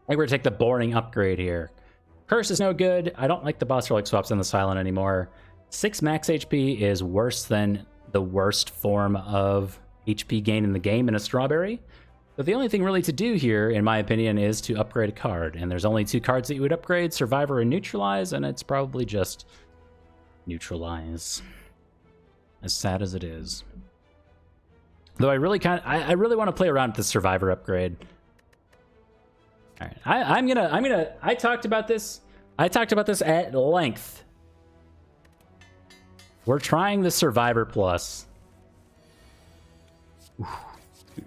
think we're gonna take the boring upgrade here. Curse is no good. I don't like the boss relic swaps in the Silent anymore. 6 max HP is worse than the worst form of HP gain in the game in a Strawberry. But the only thing really to do here, in my opinion, is to upgrade a card. And there's only 2 cards that you would upgrade, Survivor and Neutralize, and it's probably just Neutralize. As sad as it is. Though I really want to play around with the Survivor upgrade. All right, I talked about this. I talked about this at length. We're trying the Survivor Plus.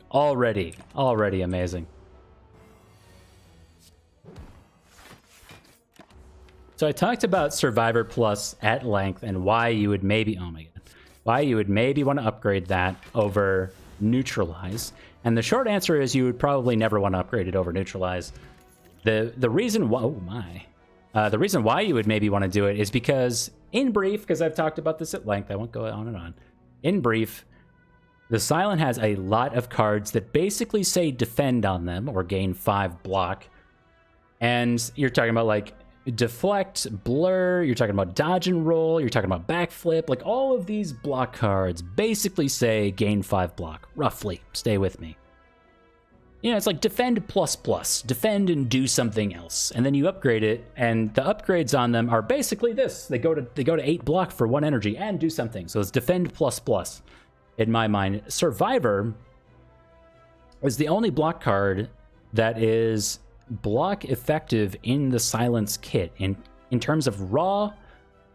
Already amazing. So I talked about Survivor Plus at length and why you would maybe, oh my god, why you would maybe want to upgrade that over Neutralize. And the short answer is you would probably never want to upgrade it over Neutralize. The reason why, oh my, the reason why you would maybe want to do it is because, in brief, because I've talked about this at length, I won't go on and on. In brief, the Silent has a lot of cards that basically say defend on them or gain 5 block. And you're talking about like deflect, blur, you're talking about dodge and roll, you're talking about backflip. Like all of these block cards basically say gain 5 block, roughly. Stay with me. You know, it's like defend plus plus, defend and do something else. And then you upgrade it, and the upgrades on them are basically this. They go to 8 block for 1 energy and do something. So it's defend plus plus. In my mind, Survivor is the only block card that is block effective in the Silence kit in terms of raw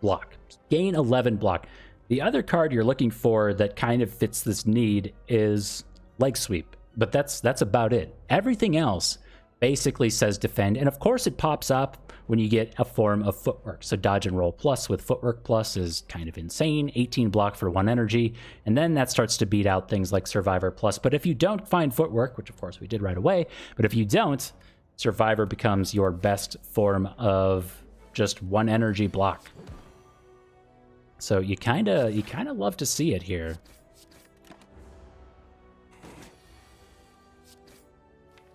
block. Gain 11 block. The other card you're looking for that kind of fits this need is Leg Sweep, but that's about it. Everything else basically says defend, and of course it pops up when you get a form of Footwork. So dodge and roll plus with Footwork plus is kind of insane. 18 block for 1 energy, and then that starts to beat out things like Survivor plus. But if you don't find Footwork, which of course we did right away, but if you don't, Survivor becomes your best form of just 1 energy block. So you kind of love to see it here.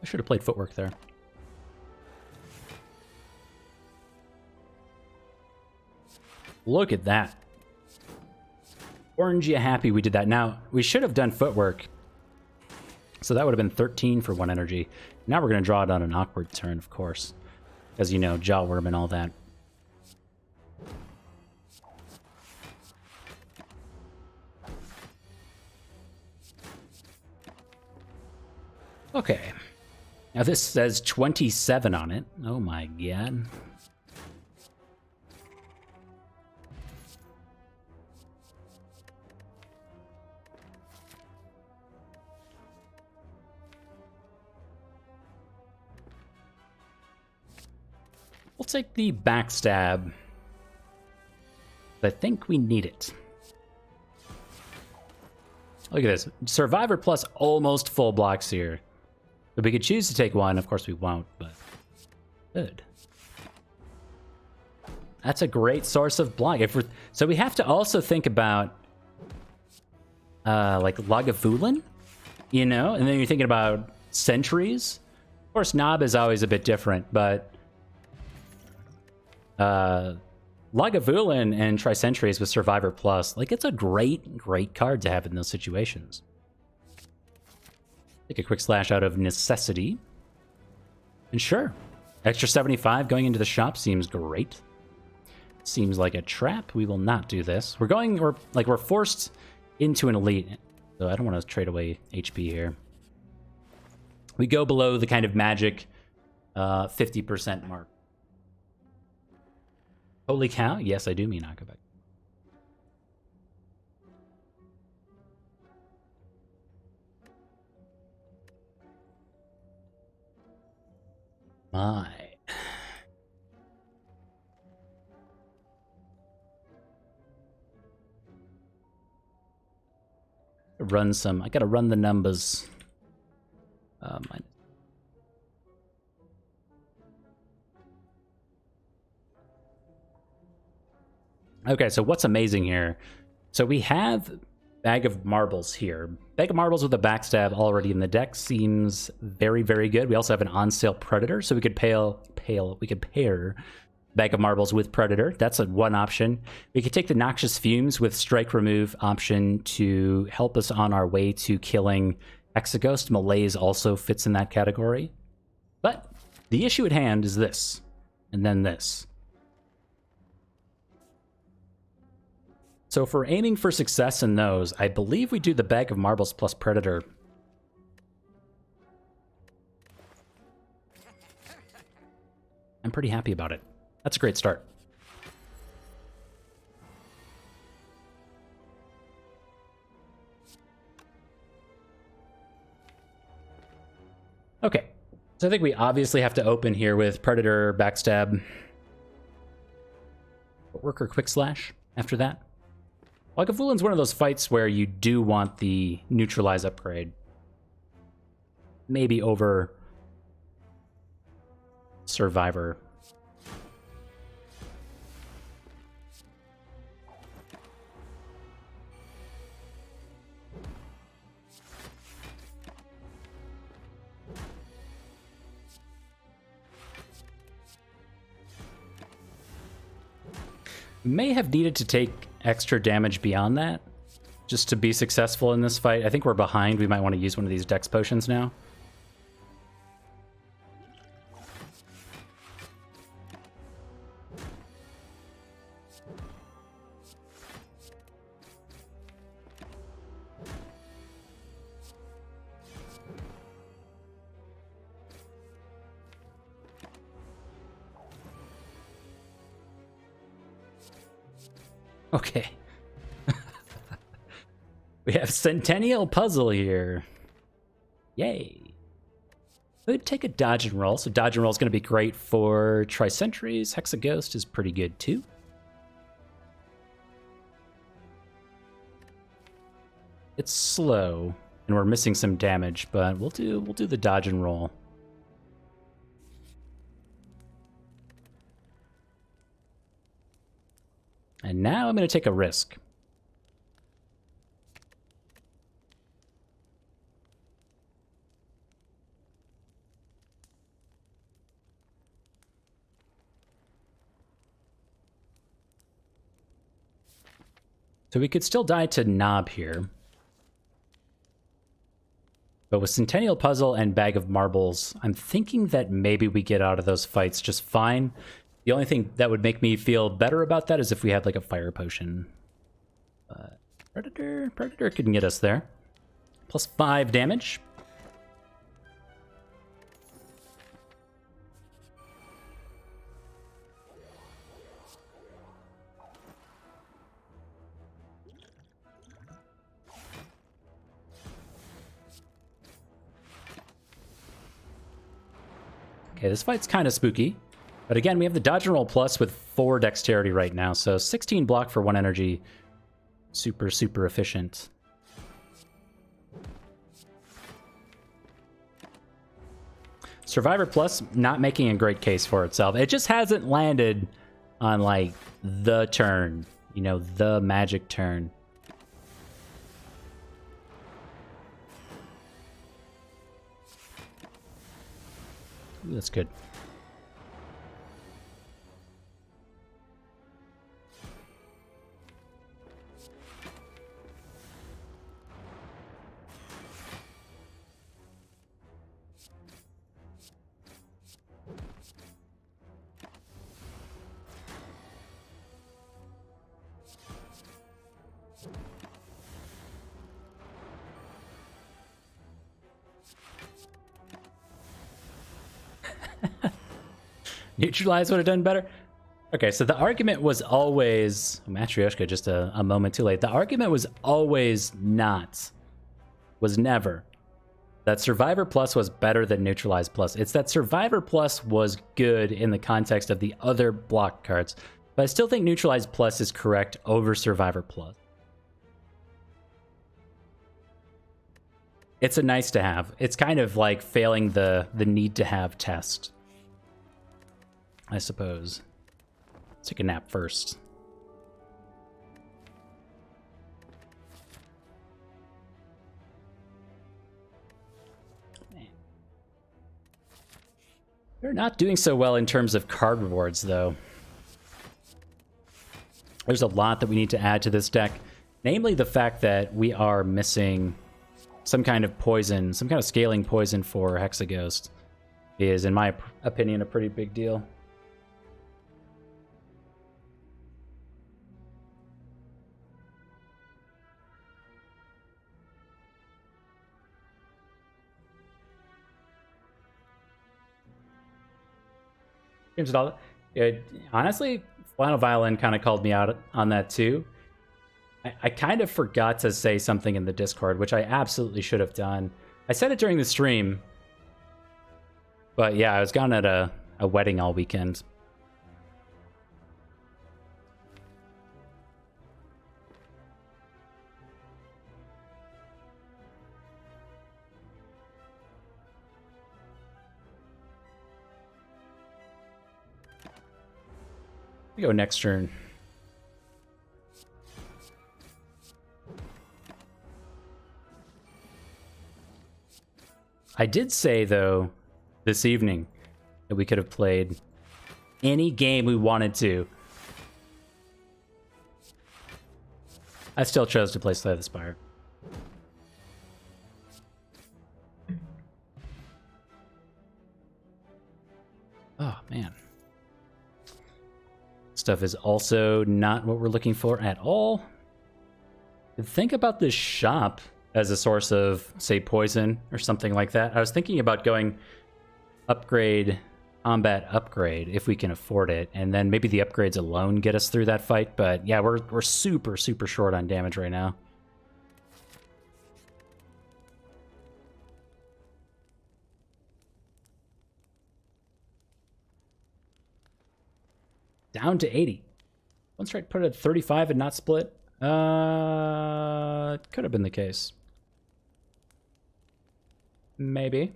I should have played Footwork there. Look at that. Orange, you happy we did that. Now, we should have done Footwork. So that would have been 13 for 1 energy. Now we're going to draw it on an awkward turn, of course. Because, you know, Jawworm and all that. Okay. Now this says 27 on it. Oh my god. We'll take the backstab. I think we need it. Look at this. Survivor plus almost full blocks here. But we could choose to take 1. Of course we won't, but good. That's a great source of block. So we have to also think about like Lagavulin, you know? And then you're thinking about Sentries. Of course, Knob is always a bit different, but Lagavulin and Tri-Sentries with Survivor Plus, like it's a great, great card to have in those situations. Take a quick slash out of necessity. And sure, extra 75 going into the shop seems great. Seems like a trap. We will not do this. We're forced into an elite, so I don't want to trade away HP here. We go below the kind of magic 50% mark. Holy cow! Yes, I do mean Akabek. My. I gotta run the numbers. Okay, so what's amazing here? So we have Bag of Marbles here. Bag of Marbles with a backstab already in the deck seems very, very good. We also have an on-sale Predator, so we could pair Bag of Marbles with Predator. That's one option. We could take the Noxious Fumes with Strike Remove option to help us on our way to killing Hexaghost. Malaise also fits in that category. But the issue at hand is this, and then this. So if we're aiming for success in those, I believe we do the Bag of Marbles plus Predator. I'm pretty happy about it. That's a great start. Okay, so I think we obviously have to open here with Predator, Backstab, Worker, Quick Slash after that. Lagavulin's one of those fights where you do want the Neutralize upgrade. Maybe over Survivor. May have needed to take extra damage beyond that just to be successful in this fight. I think we're behind. We might want to use one of these Dex potions now. Okay. We have Centennial Puzzle here. Yay. Could take a dodge and roll. So dodge and roll is going to be great for Tri-Sentries. Hexaghost is pretty good too. It's slow, and we're missing some damage, but we'll do the dodge and roll. And now I'm going to take a risk. So we could still die to Knob here. But with Centennial Puzzle and Bag of Marbles, I'm thinking that maybe we get out of those fights just fine. The only thing that would make me feel better about that is if we had like a fire potion. Predator can get us there. Plus 5 damage. Okay, this fight's kind of spooky. But again, we have the dodge and roll plus with 4 dexterity right now, so 16 block for 1 energy. Super, super efficient. Survivor plus not making a great case for itself. It just hasn't landed on, like, the turn. You know, the magic turn. Ooh, that's good. Neutralize would have done better. Okay, so the argument was always... Matryoshka, just a moment too late. The argument was always not, was never, that Survivor Plus was better than Neutralize Plus. It's that Survivor Plus was good in the context of the other block cards. But I still think Neutralize Plus is correct over Survivor Plus. It's a nice to have. It's kind of like failing the need to have test, I suppose. Let's take a nap first. They're not doing so well in terms of card rewards, though. There's a lot that we need to add to this deck, namely the fact that we are missing some kind of poison, some kind of scaling poison for Hexaghost is, in my opinion, a pretty big deal. Honestly, Flannel Violin kind of called me out on that too. I kind of forgot to say something in the Discord, which I absolutely should have done. I said it during the stream, but yeah, I was gone at a wedding all weekend. We go next turn. I did say, though, this evening that we could have played any game we wanted to. I still chose to play Slay the Spire. Oh, man. Stuff is also not what we're looking for at all. Think about this shop as a source of, say, poison or something like that. I was thinking about going upgrade, combat upgrade, if we can afford it, and then maybe the upgrades alone get us through that fight. But yeah, we're super, super short on damage right now. Down to 80. One strike put it at 35 and not split. It could have been the case. Maybe.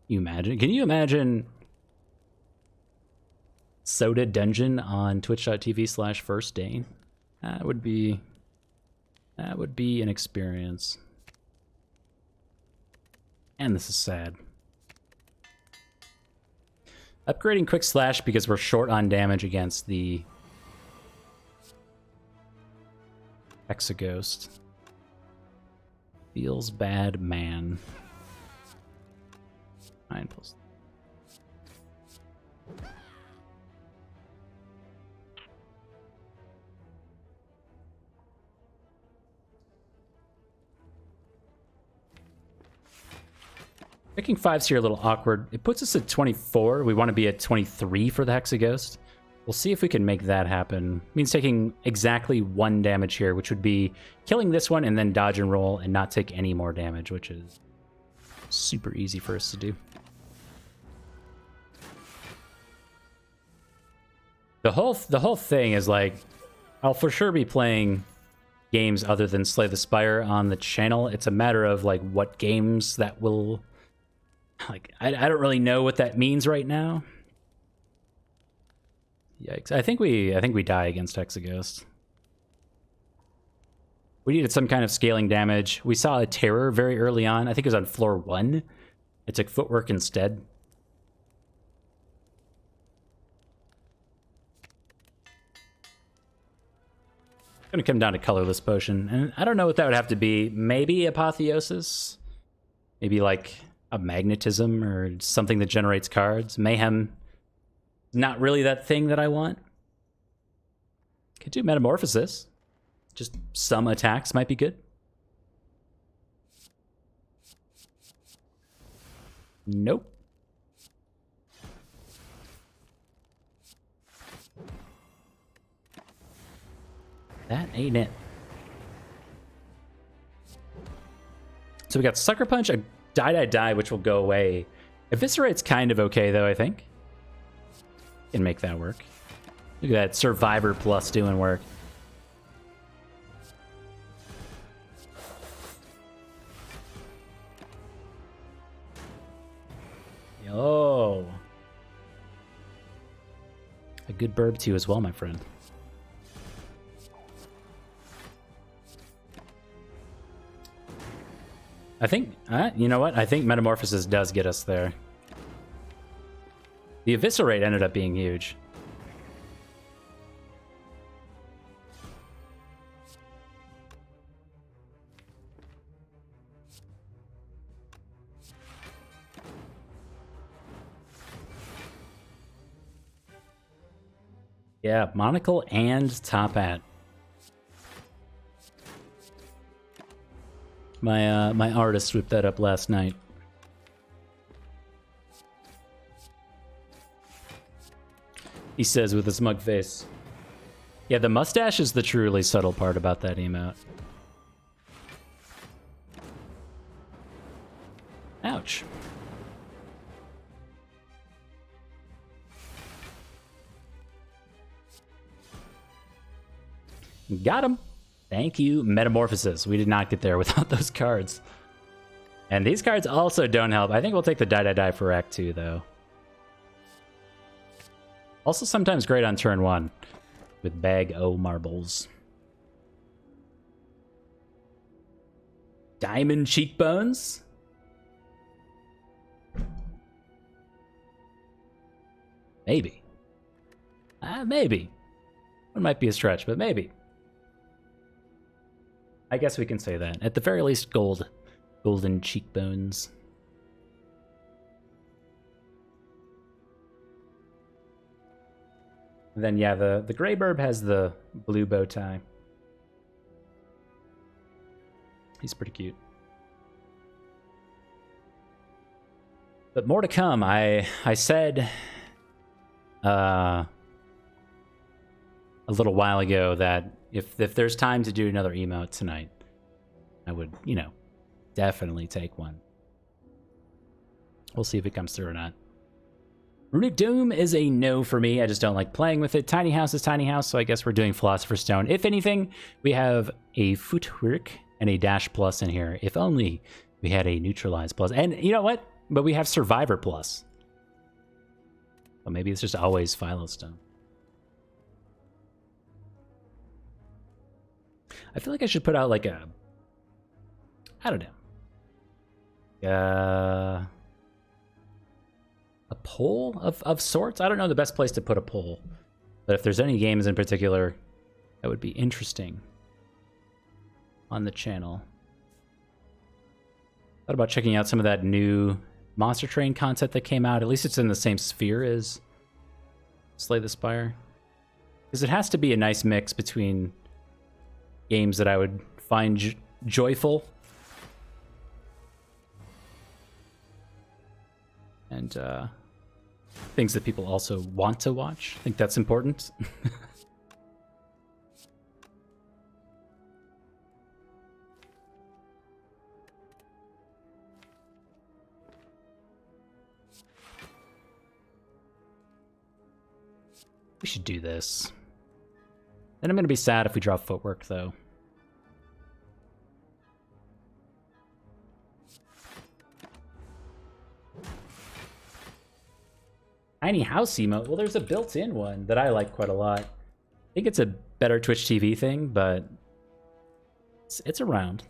Can you imagine Soda Dungeon on twitch.tv/FirstDane? That would be an experience. And this is sad. Upgrading Quick Slash because we're short on damage against the Hexaghost. Feels bad, man. 9 plus. Picking 5s here a little awkward. It puts us at 24. We want to be at 23 for the Hexaghost. We'll see if we can make that happen. It means taking exactly 1 damage here, which would be killing this one and then dodge and roll and not take any more damage, which is super easy for us to do. The whole thing is like, I'll for sure be playing games other than Slay the Spire on the channel. It's a matter of like what games that will, like, I don't really know what that means right now. Yikes! I think we die against Hexaghost. We needed some kind of scaling damage. We saw a terror very early on. I think it was on floor 1. It took footwork instead. Gonna come down to colorless potion, and I don't know what that would have to be. Maybe apotheosis, maybe like a magnetism or something that generates cards. Mayhem, not really that thing that I want. Could do metamorphosis. Just some attacks might be good. Nope. That ain't it. So we got Sucker Punch, a Die, which will go away. Eviscerate's kind of okay, though, I think. Can make that work. Look at that Survivor Plus doing work. Yo. A good burb to you as well, my friend. I think, you know what? I think Metamorphosis does get us there. The Eviscerate ended up being huge. Yeah, Monocle and Top Hat. My artist whipped that up last night. He says with a smug face. Yeah, the mustache is the truly subtle part about that emote. Ouch. Got him. Thank you, Metamorphosis. We did not get there without those cards. And these cards also don't help. I think we'll take the die for Act 2, though. Also sometimes great on turn 1 with Bag O Marbles. Diamond Cheekbones. Maybe. Maybe. It might be a stretch, but maybe. I guess we can say that. At the very least, golden cheekbones. And then, yeah, the gray burb has the blue bow tie. He's pretty cute. But more to come. I said a little while ago that if there's time to do another emote tonight, I would, you know, definitely take one. We'll see if it comes through or not. Runic Doom is a no for me. I just don't like playing with it. Tiny House is Tiny House, so I guess we're doing Philosopher's Stone. If anything, we have a Footwork and a Dash Plus in here. If only we had a Neutralize Plus. And you know what? But we have Survivor Plus. So maybe it's just always Philostone. I feel like I should put out like a, I don't know, a poll of sorts. I don't know the best place to put a poll, but if there's any games in particular that would be interesting on the channel. Thought about checking out some of that new Monster Train content that came out. At least it's in the same sphere as Slay the Spire, because it has to be a nice mix between games that I would find joyful and things that people also want to watch. I think that's important. We should do this. Then I'm going to be sad if we draw Footwork, though. Tiny House emote. Well, there's a built-in one that I like quite a lot. I think it's a better Twitch TV thing, but it's around.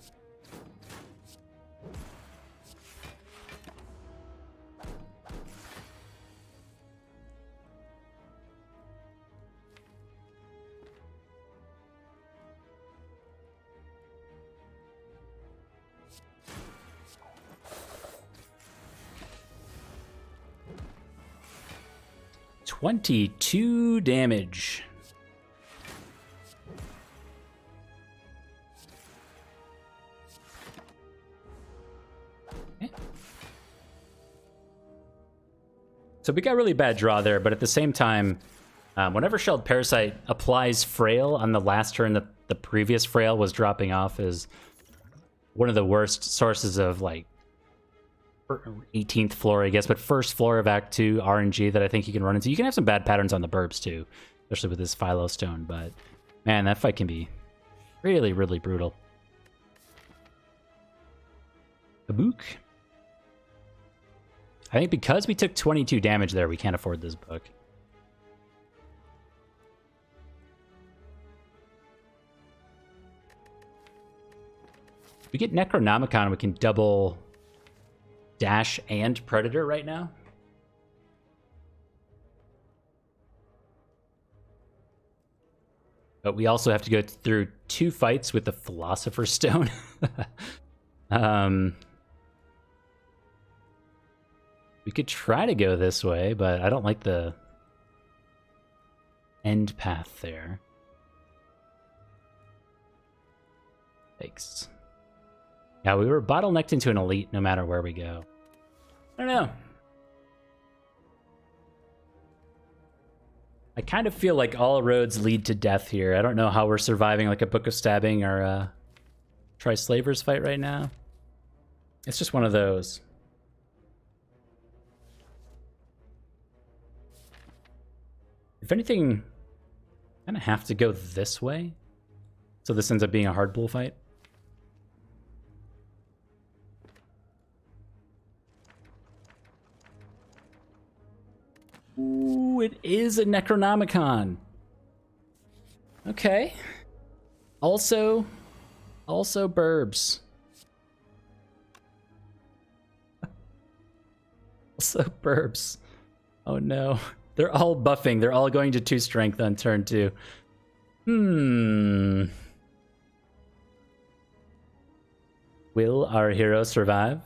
$22 damage. Okay. So we got a really bad draw there, but at the same time, whenever Shelled Parasite applies Frail on the last turn that the previous Frail was dropping off is one of the worst sources of, like, 18th floor, I guess, but first floor of Act 2 RNG that I think you can run into. You can have some bad patterns on the burbs too, especially with this Philostone, but man, that fight can be really, really brutal. Kabook. I think because we took 22 damage there, we can't afford this book. We get Necronomicon, we can double Dash and Predator right now. But we also have to go through 2 fights with the Philosopher's Stone. We could try to go this way, but I don't like the end path there. Thanks. Yeah, we were bottlenecked into an elite no matter where we go. I don't know. I kind of feel like all roads lead to death here. I don't know how we're surviving like a Book of Stabbing or a Tri-Slavers fight right now. It's just one of those. If anything, I kind of have to go this way. So this ends up being a hard bull fight. Ooh, it is a Necronomicon. Okay. Also burbs. Also burbs. Oh no. They're all buffing. They're all going to 2 strength on turn 2. Will our hero survive?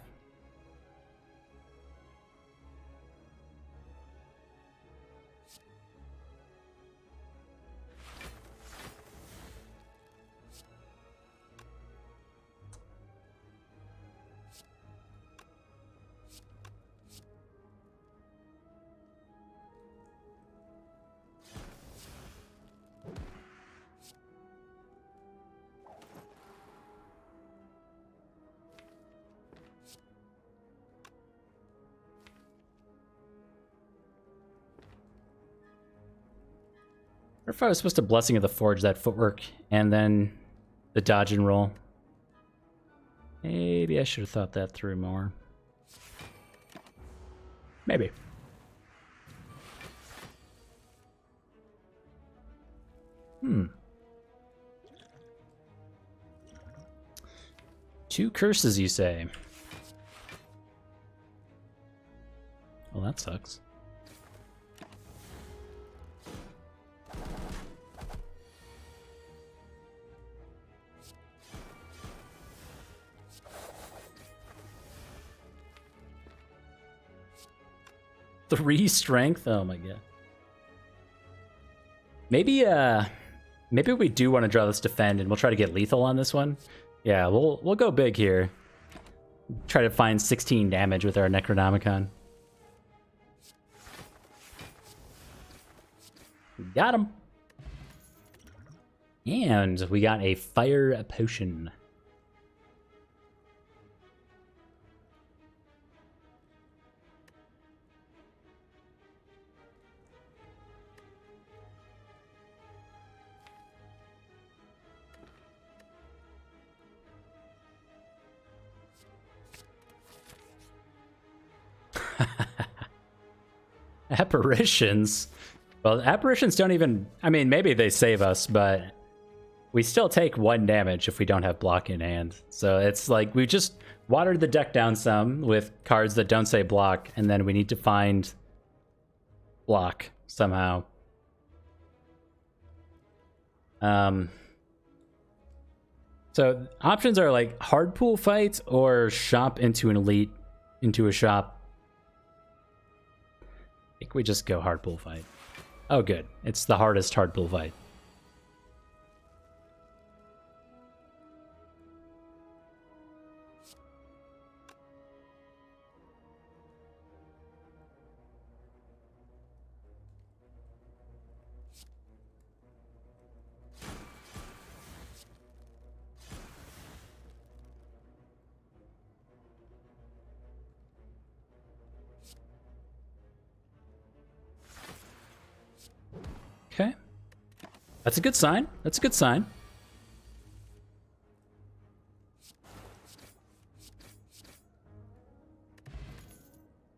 Or if I was supposed to Blessing of the Forge that footwork and then the dodge and roll. Maybe I should have thought that through more. Maybe. Two curses, you say? Well, that sucks. Three strength? Oh my god. Maybe we do want to draw this defend and we'll try to get lethal on this one. Yeah, we'll go big here. Try to find 16 damage with our Necronomicon. Got him. And we got a fire potion. Apparitions? Well, apparitions don't even... I mean, maybe they save us, but we still take 1 damage if we don't have block in hand. So it's like we just watered the deck down some with cards that don't say block, and then we need to find block somehow. So options are like hard pool fight or shop into an elite, into a shop. I think we just go hard pool fight. Oh, good. It's the hardest hard pool fight. Okay. That's a good sign. That's a good sign.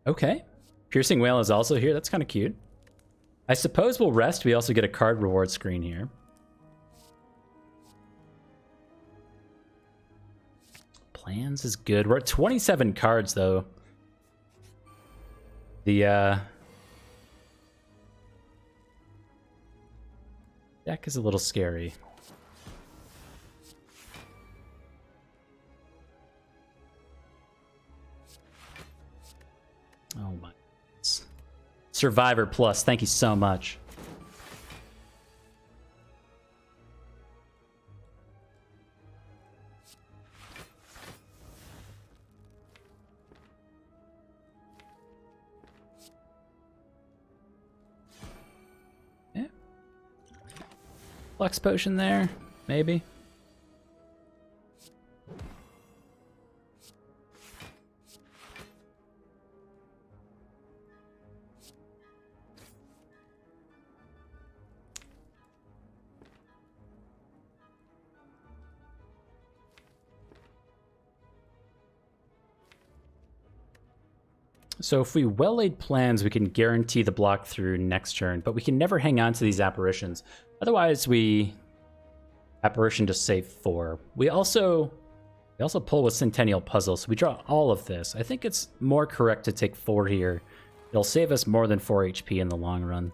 Okay. Piercing Whale is also here. That's kind of cute. I suppose we'll rest. We also get a card reward screen here. Plans is good. We're at 27 cards, though. The deck is a little scary. Oh my goodness. Survivor Plus, thank you so much. Yeah. Flux potion there, maybe. So if we well-laid plans, we can guarantee the block through next turn, but we can never hang on to these apparitions. Otherwise, apparition to save 4. We also pull with Centennial Puzzle, so we draw all of this. I think it's more correct to take 4 here. It'll save us more than 4 HP in the long run.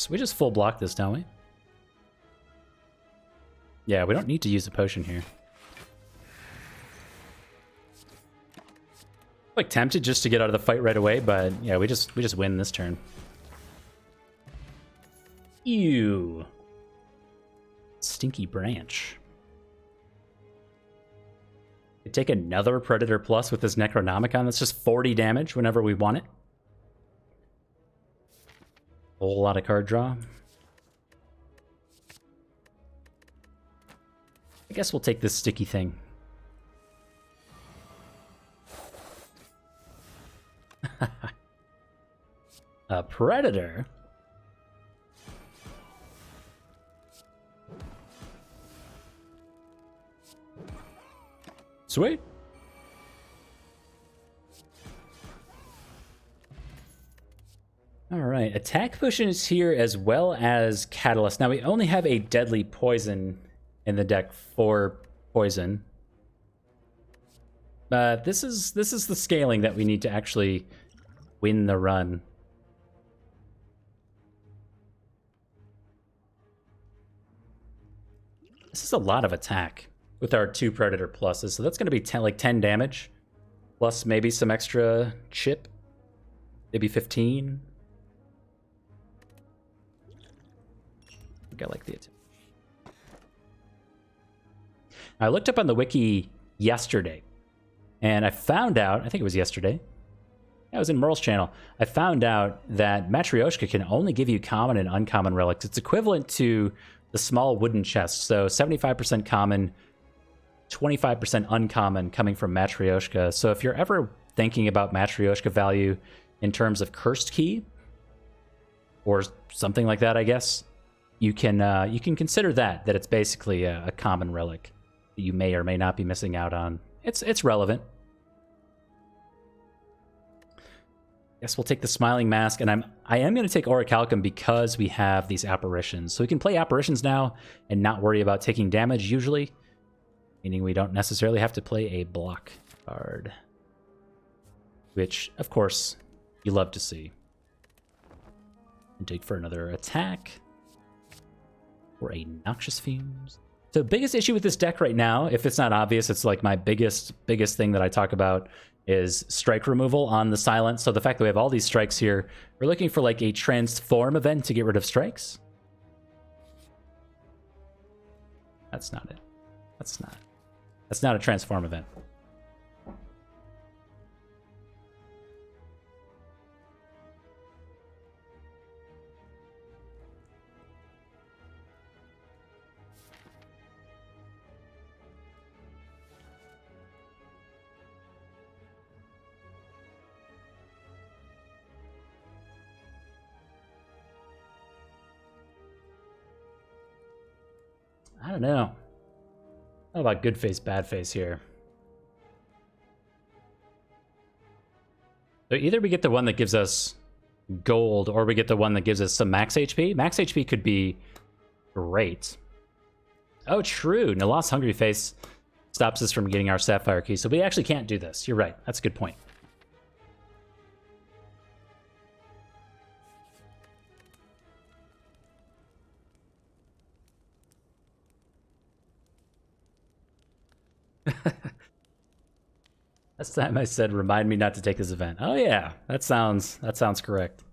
We just full block this, don't we? Yeah, we don't need to use a potion here. Like tempted just to get out of the fight right away, but yeah, we just win this turn. Ew. Stinky branch. We take another Predator Plus with this Necronomicon. That's just 40 damage whenever we want it. Whole lot of card draw. I guess we'll take this sticky thing. A Predator? Sweet. All right, attack potion is here as well as catalyst. Now we only have a deadly poison in the deck for poison, but this is the scaling that we need to actually win the run. This is a lot of attack with our 2 Predator pluses, so that's going to be 10 damage, plus maybe some extra chip, maybe 15. I like the attempt. I looked up on the wiki yesterday, and I found out, I think it was yesterday, I was in Merle's channel, I found out that Matryoshka can only give you common and uncommon relics. It's equivalent to the small wooden chest, so 75% common, 25% uncommon coming from Matryoshka. So if you're ever thinking about Matryoshka value in terms of Cursed Key, or something like that, I guess, you can consider that it's basically a common relic that you may or may not be missing out on. It's relevant. Guess we'll take the Smiling Mask, and I am going to take Orichalcum because we have these apparitions. So we can play apparitions now and not worry about taking damage usually, meaning we don't necessarily have to play a block card, which of course you love to see. And dig for another attack. Or a Noxious Fumes. So biggest issue with this deck right now, if it's not obvious, it's like my biggest thing that I talk about is strike removal on the silent. So the fact that we have all these strikes here, we're looking for like a transform event to get rid of strikes. That's not it. That's not a transform event. I don't know. How about good face, bad face here? So either we get the one that gives us gold, or we get the one that gives us some max HP. Max HP could be great. Oh, true. Nalas Hungry Face stops us from getting our Sapphire Key, so we actually can't do this. You're right. That's a good point. Last time I said, remind me not to take this event. Oh yeah, that sounds correct.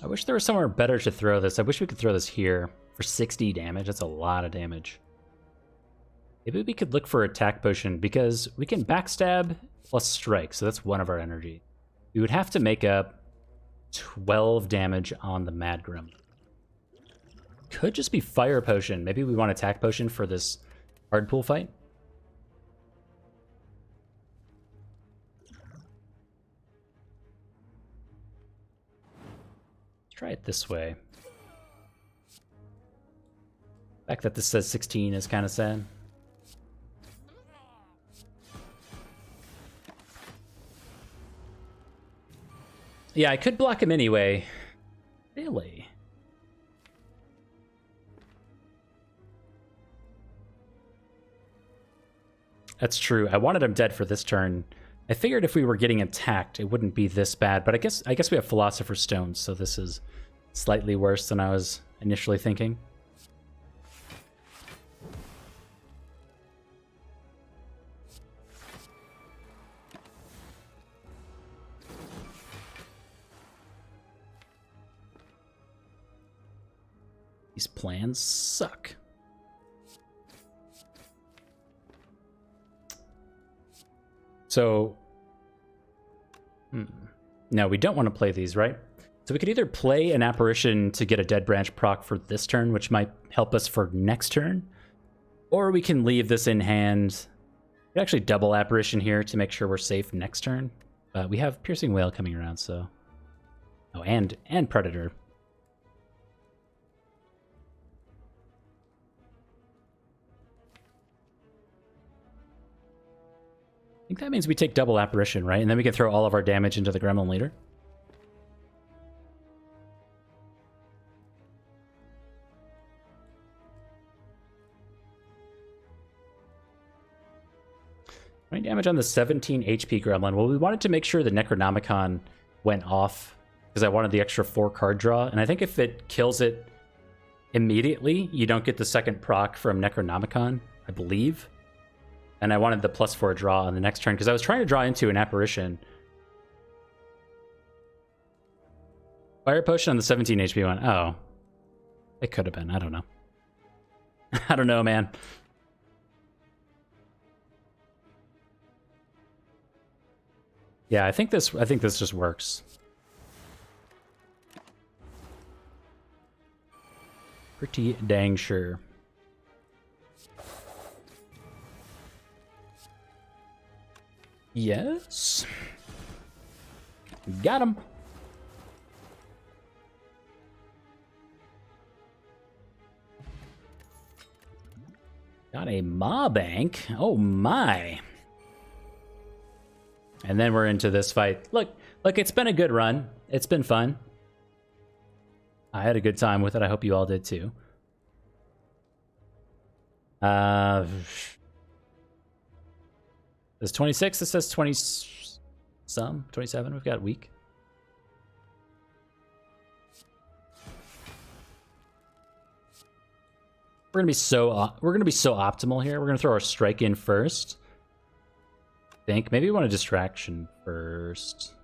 I wish there was somewhere better to throw this. I wish we could throw this here for 60 damage. That's a lot of damage. Maybe we could look for attack potion, because we can backstab plus strike, so that's one of our energy. We would have to make up 12 damage on the Mad Grim. Could just be fire potion. Maybe we want attack potion for this hard pool fight. Try it this way. The fact that this says 16 is kind of sad. Yeah, I could block him anyway. Really? That's true. I wanted him dead for this turn. I figured if we were getting attacked, it wouldn't be this bad, but I guess we have Philosopher's Stones, so this is slightly worse than I was initially thinking. These plans suck. So, no, we don't want to play these, right? So we could either play an Apparition to get a Dead Branch proc for this turn, which might help us for next turn, or we can leave this in hand. We actually double Apparition here to make sure we're safe next turn. We have Piercing Whale coming around, so... Oh, and Predator. I think that means we take double Apparition, right? And then we can throw all of our damage into the Gremlin Leader. Damage on the 17 HP Gremlin. Well, we wanted to make sure the Necronomicon went off because I wanted the extra 4 card draw. And I think if it kills it immediately, you don't get the second proc from Necronomicon, I believe. And I wanted the +4 draw on the next turn because I was trying to draw into an Apparition. Fire Potion on the 17 HP one. Oh. It could have been. I don't know. I don't know, man. Yeah, I think this just works. Pretty dang sure. Yes. Got him. Got a Maw Bank. Oh my. And then we're into this fight. Look, it's been a good run. It's been fun. I had a good time with it. I hope you all did too. There's 26. It says 20 some, 27. We've got weak. We're gonna be so optimal here. We're gonna throw our strike in first. Think maybe we want a distraction first.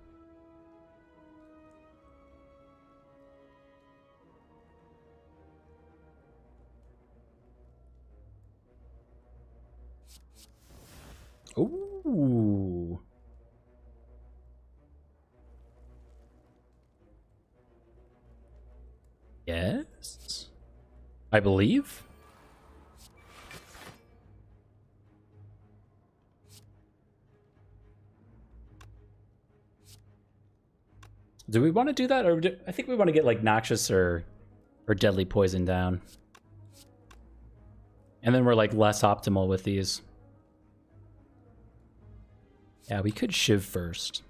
Ooh. Yes, I believe. Do we want to do that, or I think we want to get like noxious or deadly poison down, and then we're like less optimal with these. Yeah, we could shiv first.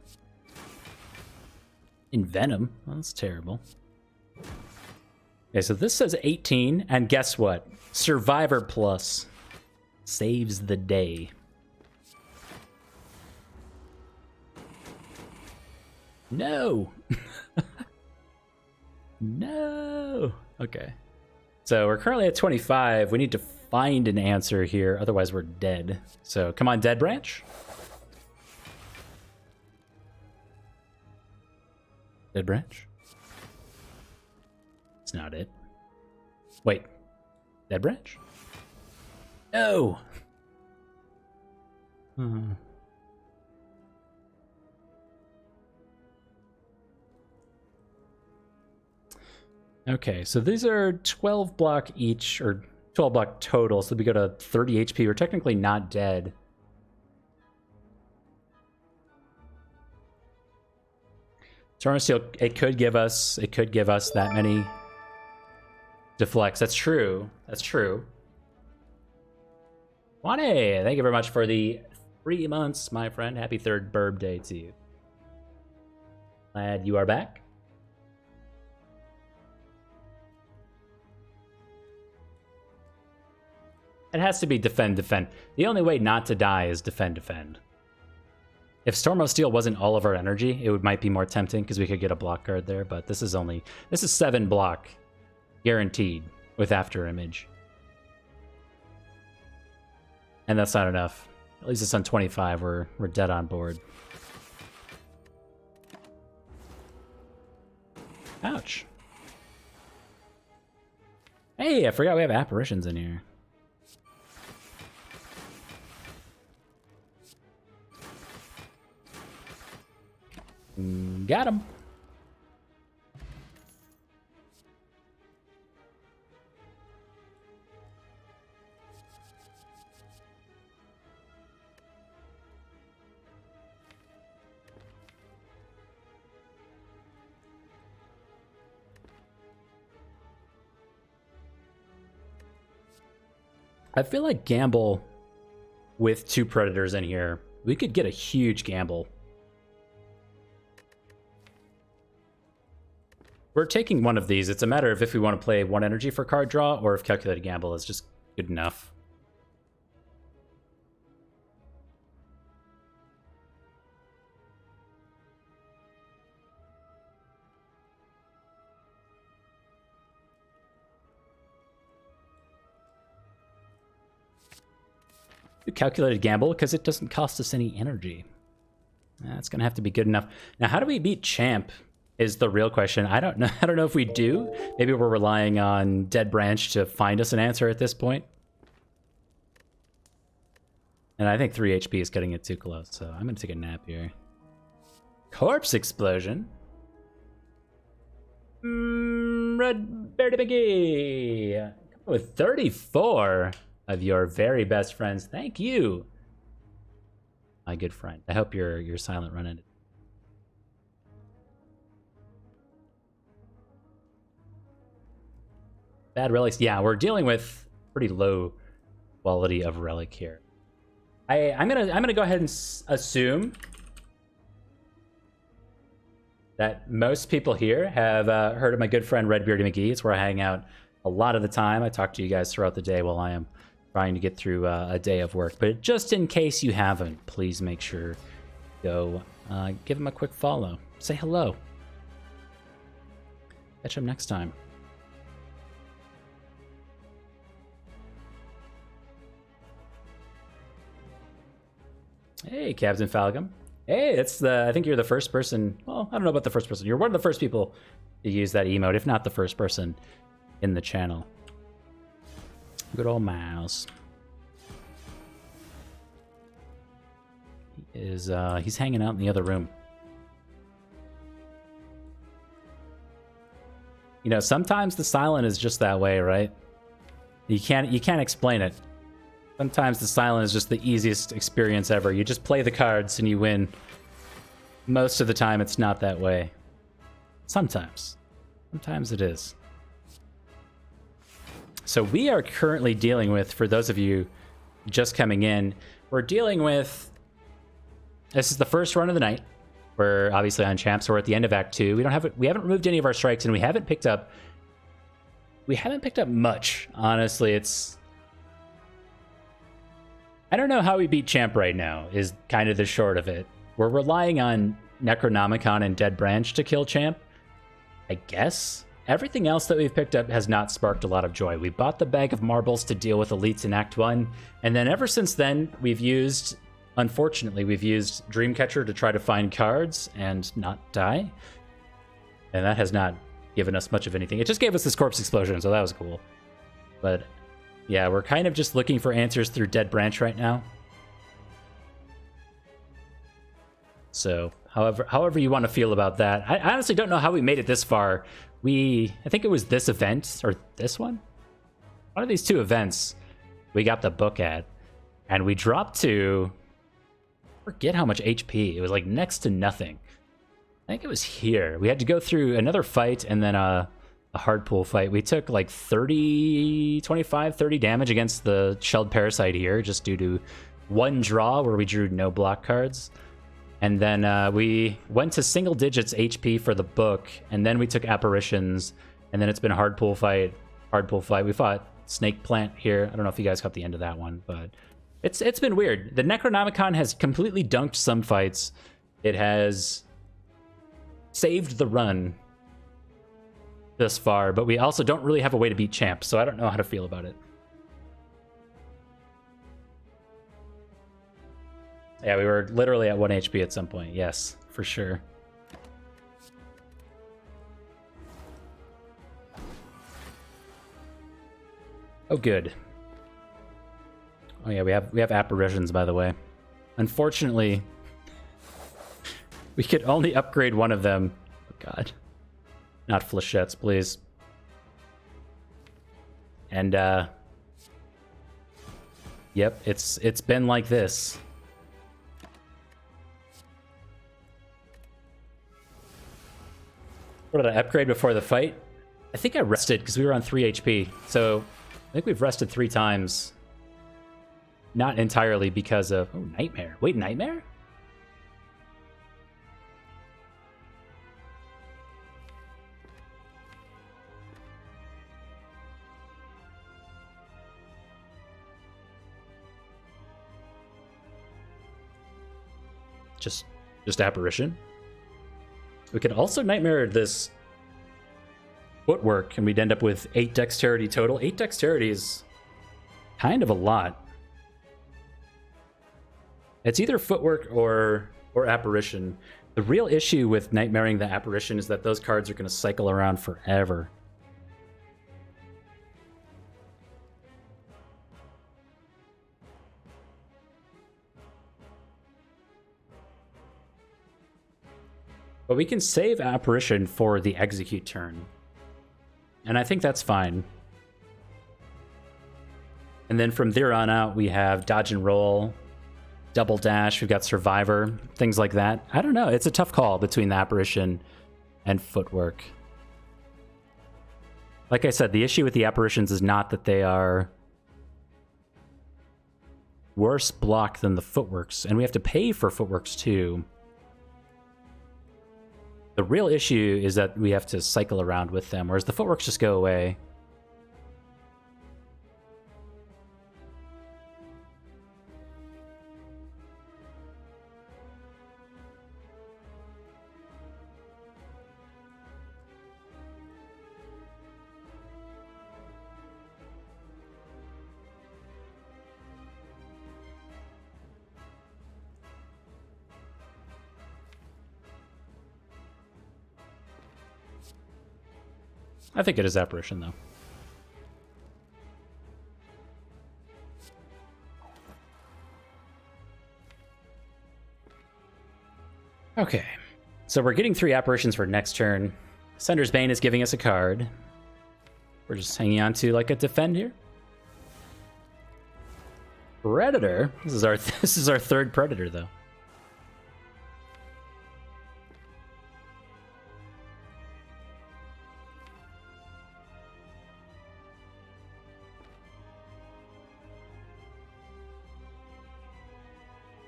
Envenom? Well, that's terrible. Okay, so this says 18, and guess what? Survivor Plus saves the day. No! No! Okay. So we're currently at 25. We need to find an answer here, otherwise we're dead. So come on, Dead Branch. Dead Branch? It's not it. Wait. Dead Branch? No! Okay, so these are 12 block each, or 12 block total, so we go to 30 HP. We're technically not dead. Storm Steel, it could give us that many deflects. That's true. That's true. Juane, thank you very much for the 3 months, my friend. Happy 3rd birthday to you. Glad you are back. It has to be defend, defend. The only way not to die is defend, defend. If Storm of Steel wasn't all of our energy, it might be more tempting because we could get a block guard there, but this is 7 block guaranteed with After Image. And that's not enough. At least it's on 25, we're dead on board. Ouch. Hey, I forgot we have apparitions in here. Got him. I feel like gamble with 2 predators in here. We could get a huge gamble. We're taking one of these. It's a matter of if we want to play 1 energy for card draw or if Calculated Gamble is just good enough. Do Calculated Gamble because it doesn't cost us any energy. That's going to have to be good enough. Now, how do we beat Champ? Is the real question. I don't know. I don't know if we do. Maybe we're relying on Dead Branch to find us an answer at this point. And I think 3 HP is cutting it too close, so I'm going to take a nap here. Corpse Explosion. Red Bear McGee. With 34 of your very best friends. Thank you, my good friend. I hope your silent run ended. Bad relics. Yeah, we're dealing with pretty low quality of relic here. I'm gonna go ahead and assume that most people here have heard of my good friend Red Beardy McGee. It's where I hang out a lot of the time. I talk to you guys throughout the day while I am trying to get through a day of work. But just in case you haven't, please make sure go give him a quick follow. Say hello. Catch him next time. Hey, Captain Falcom. Hey, I think you're the first person. Well, I don't know about the first person. You're one of the first people to use that emote, if not the first person in the channel. Good old mouse. is he's hanging out in the other room. You know, sometimes the silent is just that way, right? You can't explain it. Sometimes the silent is just the easiest experience ever. You just play the cards and you win. Most of the time, it's not that way. Sometimes. Sometimes it is. So we are currently dealing with, for those of you just coming in, we're dealing with... This is the first run of the night. We're obviously on champ, so we're at the end of Act 2. We haven't removed any of our strikes, and we haven't picked up much. Honestly, it's... I don't know how we beat champ right now, is kind of the short of it. We're relying on Necronomicon and Dead Branch to kill champ, I guess. Everything else that we've picked up has not sparked a lot of joy. We bought the bag of marbles to deal with elites in Act 1, and then ever since then, unfortunately, we've used Dreamcatcher to try to find cards and not die. And that has not given us much of anything. It just gave us this corpse explosion, so that was cool. But yeah, we're kind of just looking for answers through Dead Branch right now. So, however you want to feel about that. I honestly don't know how we made it this far. I think it was this event, or this one? One of these two events we got the book at. And we dropped to... forget how much HP. It was like next to nothing. I think it was here. We had to go through another fight and then a hard pull fight. We took like 30 damage against the Shelled Parasite here, just due to one draw where we drew no block cards. And then we went to single digits HP for the book, and then we took Apparitions, and then it's been a hard pull fight. We fought Snake Plant here. I don't know if you guys caught the end of that one, but it's been weird. The Necronomicon has completely dunked some fights. It has saved the run thus far, but we also don't really have a way to beat champ, so I don't know how to feel about it. Yeah, we were literally at 1 HP at some point. Yes, for sure. Oh, good. Oh yeah, we have apparitions, by the way. Unfortunately, we could only upgrade one of them. Oh god. Not flechettes, please. And yep, it's been like this. What did I upgrade before the fight? I think I rested because we were on 3 HP. So I think we've rested 3 times. Not entirely because of... Oh, Nightmare. Wait, Nightmare? Just Apparition? We could also Nightmare this footwork, and we'd end up with 8 dexterity total. 8 dexterity is kind of a lot. It's either footwork or apparition. The real issue with Nightmaring the apparition is that those cards are going to cycle around forever. But we can save apparition for the execute turn. And I think that's fine. And then from there on out, we have dodge and roll, double dash, we've got survivor, things like that. I don't know, it's a tough call between the apparition and footwork. Like I said, the issue with the apparitions is not that they are worse block than the footworks, and we have to pay for footworks too. The real issue is that we have to cycle around with them, whereas the footworks just go away. I think it is apparition, though. Okay, so we're getting 3 apparitions for next turn. Sender's Bane is giving us a card. We're just hanging on to like a defend here. Predator. This is our 3rd Predator though.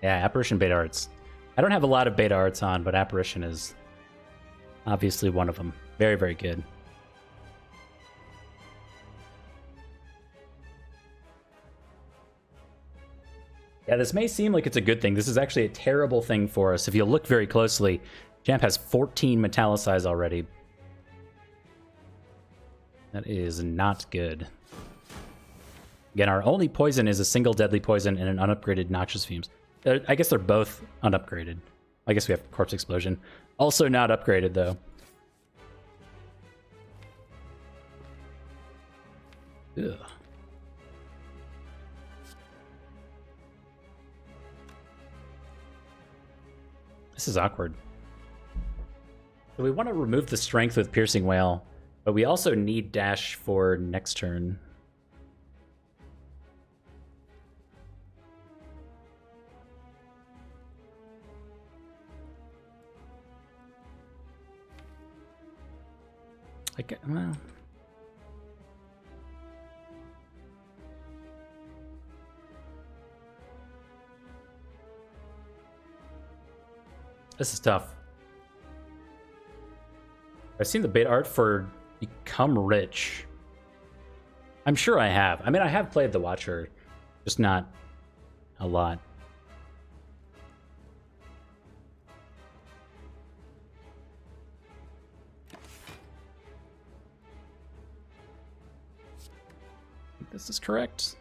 Yeah, Apparition beta arts. I don't have a lot of beta arts on, but Apparition is obviously one of them. Very, very good. Yeah, this may seem like it's a good thing. This is actually a terrible thing for us. If you look very closely, Champ has 14 Metallicize already. That is not good. Again, our only poison is a single deadly poison and an unupgraded Noxious Fumes. I guess they're both unupgraded. I guess we have Corpse Explosion. Also not upgraded, though. Ugh. This is awkward. So we want to remove the strength with Piercing Wail, but we also need dash for next turn. Well, this is tough. I've seen the beta art for Become Rich. I'm sure I have. I mean, I have played the Watcher, just not a lot. This is correct.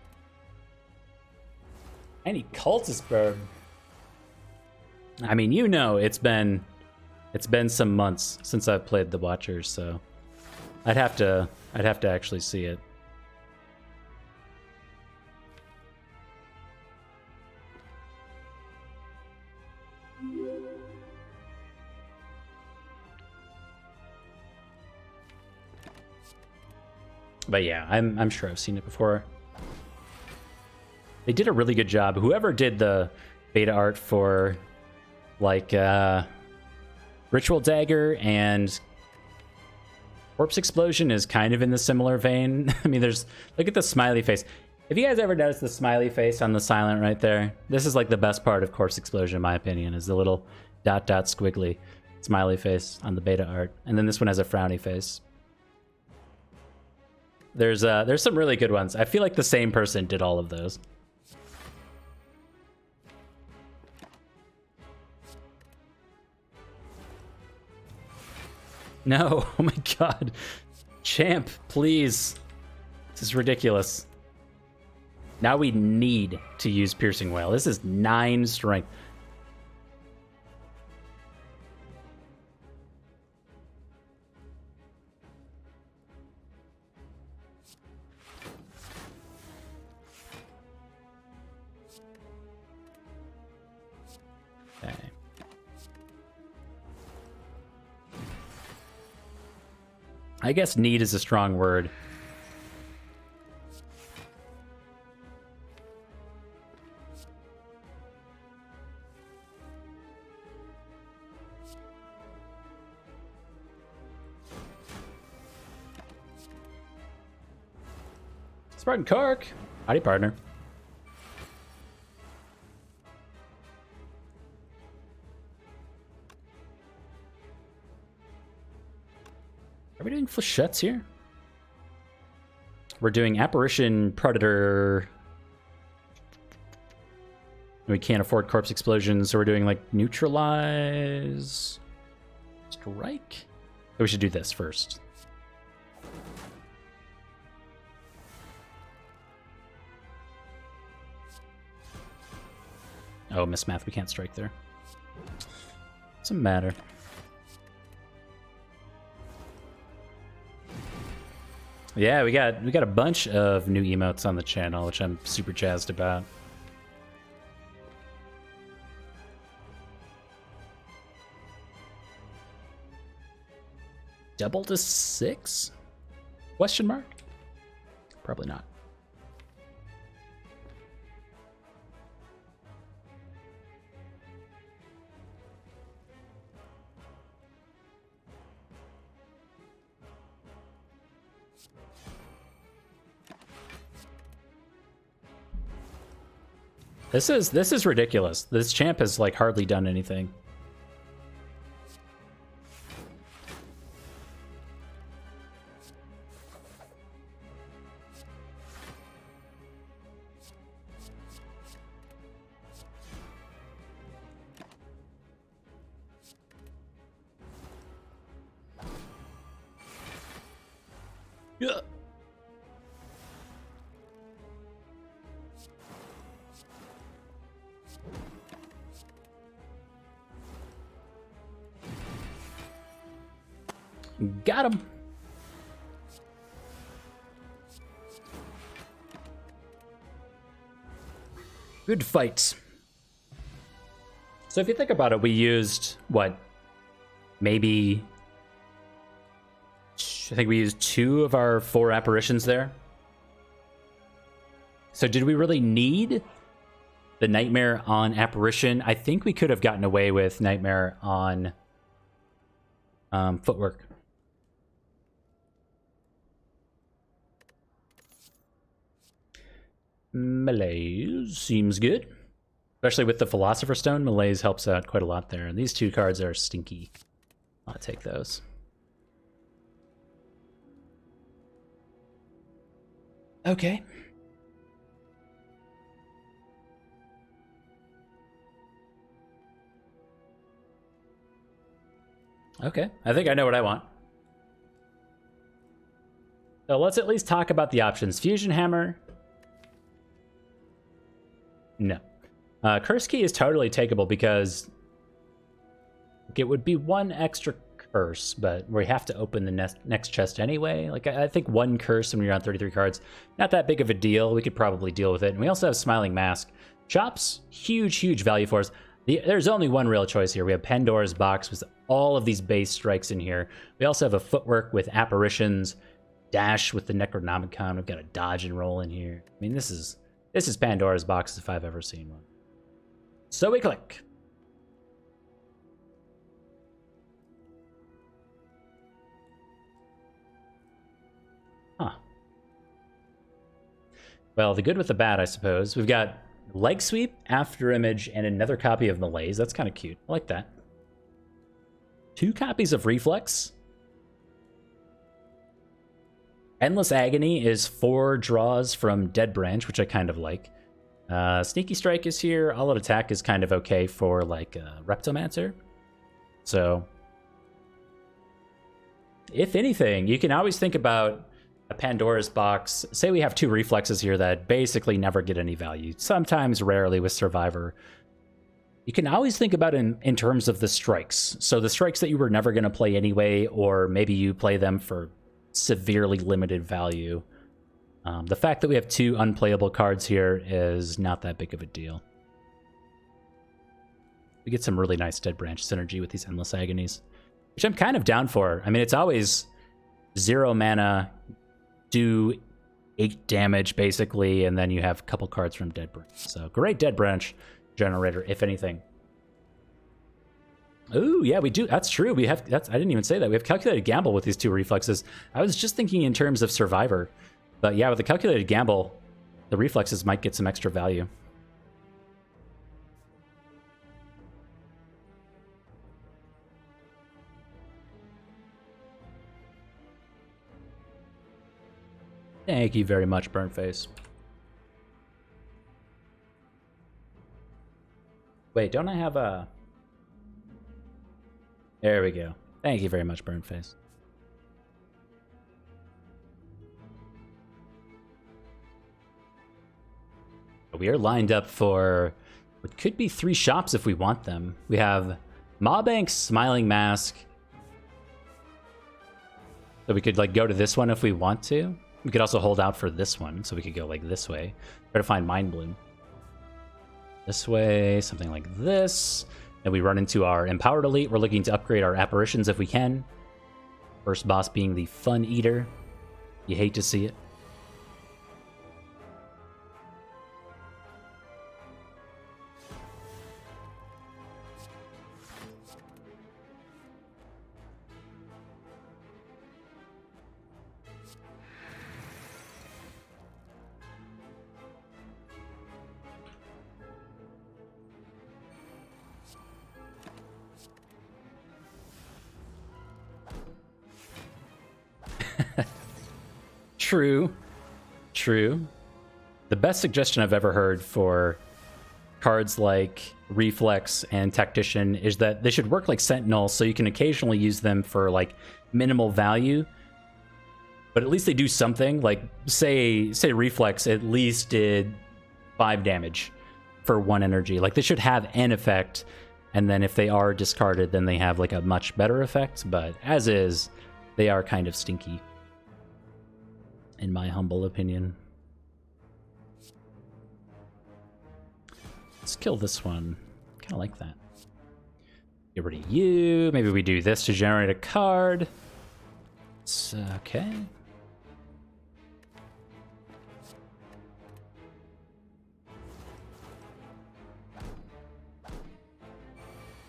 Any cultist bird. I mean, you know, it's been some months since I've played the Watchers, so I'd have to actually see it. But yeah, I'm sure I've seen it before. They did a really good job. Whoever did the beta art for like Ritual Dagger and Corpse Explosion is kind of in the similar vein. I mean, look at the smiley face. If you guys ever noticed the smiley face on the silent right there, this is like the best part of Corpse Explosion in my opinion, is the little dot squiggly smiley face on the beta art. And then this one has a frowny face. There's some really good ones. I feel like the same person did all of those. No, oh my god. Champ, please. This is ridiculous. Now we need to use Piercing Wail. This is 9 strength. Okay. I guess need is a strong word. Spartan Kark. Howdy, partner. Are we doing flechettes here? We're doing Apparition, Predator. We can't afford Corpse Explosion, so we're doing like Neutralize. Strike? So we should do this first. Oh, mismath, we can't strike there. Doesn't matter. Yeah, we got a bunch of new emotes on the channel, which I'm super jazzed about. Double to 6? Question mark? Probably not. This is ridiculous. This champ has like hardly done anything. Yeah. Got him. Good fights. So if you think about it, we used what? Maybe I think we used 2 of our 4 apparitions there. So did we really need the Nightmare on apparition? I think we could have gotten away with Nightmare on footwork. Malaise seems good. Especially with the Philosopher's Stone, Malaise helps out quite a lot there. And these 2 cards are stinky. I'll take those. Okay. Okay, I think I know what I want. So let's at least talk about the options. Fusion Hammer. No. Curse Key is totally takeable because it would be 1 extra curse, but we have to open the next chest anyway. Like, I think 1 curse when you're on 33 cards, not that big of a deal. We could probably deal with it. And we also have Smiling Mask. Chops, huge value for us. There's only one real choice here. We have Pandora's Box with all of these base strikes in here. We also have a Footwork with Apparitions, Dash with the Necronomicon. We've got a Dodge and Roll in here. I mean, this is Pandora's Box if I've ever seen one. So we click. Huh. Well, the good with the bad, I suppose. We've got Leg Sweep, After Image, and another copy of Malaise. That's kind of cute. I like that. 2 copies of Reflex. Endless Agony is 4 draws from Dead Branch, which I kind of like. Sneaky Strike is here. All Out Attack is kind of okay for, like, Reptomancer. So, if anything, you can always think about a Pandora's Box. Say we have 2 reflexes here that basically never get any value. Sometimes, rarely with Survivor. You can always think about it in terms of the strikes. So the strikes that you were never going to play anyway, or maybe you play them for severely limited value. The fact that we have 2 unplayable cards here is not that big of a deal. We get some really nice Dead Branch synergy with these Endless Agonies, which I'm kind of down for. I mean, it's always 0 mana, do 8 damage, basically, and then you have a couple cards from Dead Branch. So, great Dead Branch generator, if anything. Ooh, yeah, we do. That's true. We have. I didn't even say that. We have Calculated Gamble with these 2 reflexes. I was just thinking in terms of Survivor. But yeah, with the Calculated Gamble, the reflexes might get some extra value. Thank you very much, Burnface. Wait, don't I have a... There we go. Thank you very much, Burnface. We are lined up for what could be 3 shops if we want them. We have Mawbank, Smiling Mask. So we could like go to this one if we want to. We could also hold out for this one, so we could go like this way. Try to find Mind Bloom. This way, something like this. Then we run into our Empowered Elite. We're looking to upgrade our Apparitions if we can. First boss being the Fun Eater. You hate to see it. True. True. The best suggestion I've ever heard for cards like Reflex and Tactician is that they should work like Sentinel, so you can occasionally use them for like minimal value, but at least they do something. Like say Reflex at least did 5 damage for 1 energy. Like they should have an effect, and then if they are discarded, then they have like a much better effect. But as is, they are kind of stinky, in my humble opinion. Let's kill this one. Kind of like that. Get rid of you. Maybe we do this to generate a card. It's okay.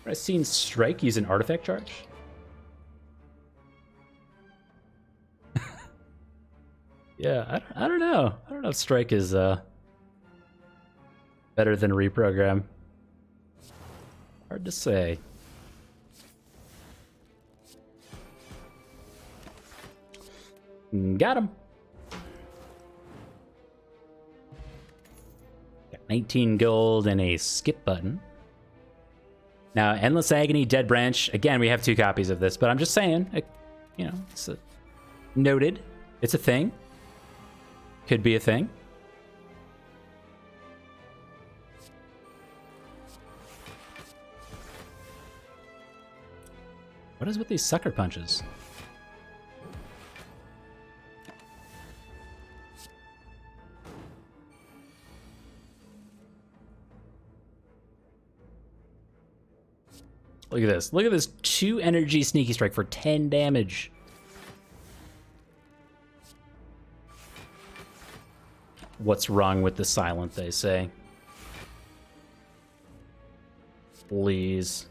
I've seen Strike use an artifact charge. Yeah, I don't know. I don't know if Strike is better than Reprogram. Hard to say. Got him. Got 19 gold and a skip button. Now, Endless Agony, Dead Branch. Again, we have 2 copies of this, but I'm just saying, you know, it's noted. It's a thing. Could be a thing. What is with these sucker punches? Look at this. Look at this 2 energy sneaky strike for 10 damage. What's wrong with the silent, they say. Please.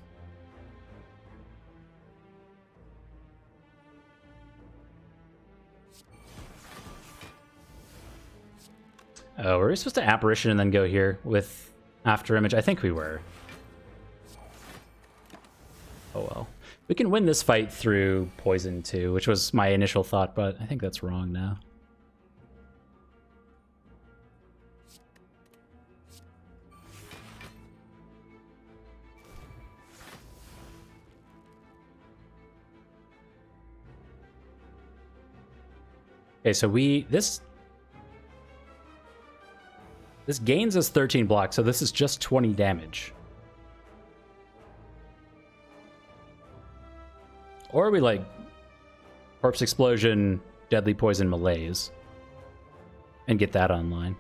Oh, were we supposed to Apparition and then go here with After Image? I think we were. Oh well. We can win this fight through Poison too, which was my initial thought, but I think that's wrong now. Okay, so this gains us 13 blocks, so this is just 20 damage. Or we like Corpse Explosion, Deadly Poison, Malaise, and get that online.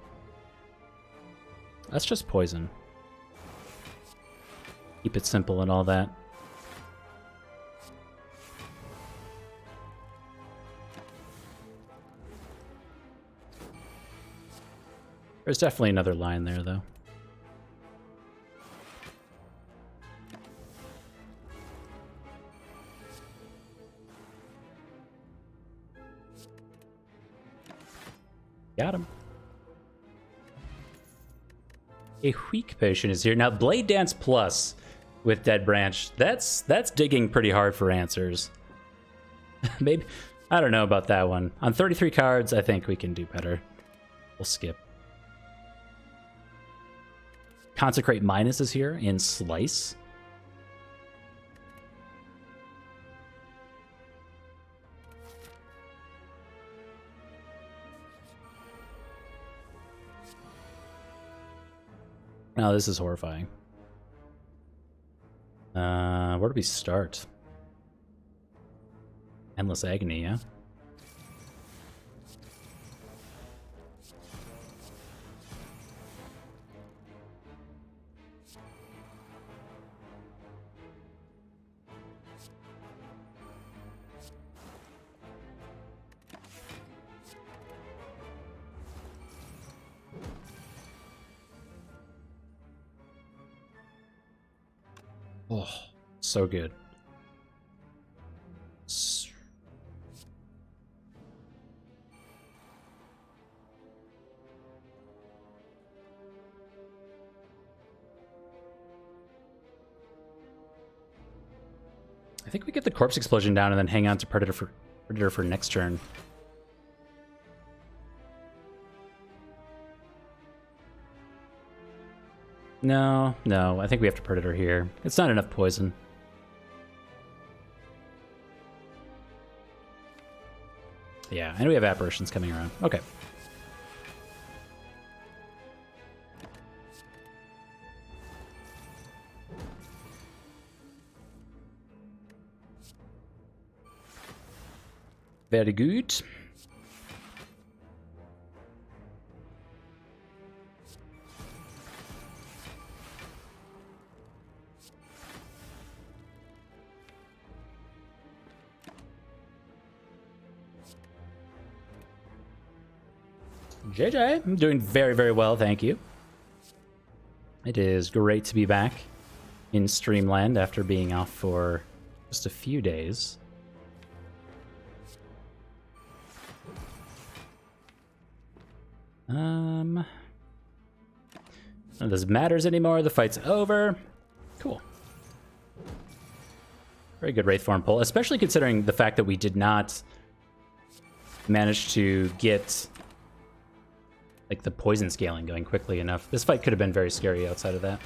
That's just poison. Keep it simple and all that. There's definitely another line there, though. Got him. A weak potion is here. Now, Blade Dance Plus with Dead Branch. That's digging pretty hard for answers. Maybe, I don't know about that one. On 33 cards, I think we can do better. We'll skip. Consecrate Minus is here in Slice. Now this is horrifying. Where do we start? Endless Agony, yeah? Oh, so good. I think we get the corpse explosion down and then hang on to Predator for next turn. No, I think we have to Predator here. It's not enough poison. Yeah, and we have apparitions coming around. Okay. Very good. JJ, I'm doing very, very well, thank you. It is great to be back in Streamland after being off for just a few days. None of this matters anymore. The fight's over. Cool. Very good Wraithform pull, especially considering the fact that we did not manage to get like the poison scaling going quickly enough. This fight could have been very scary outside of that.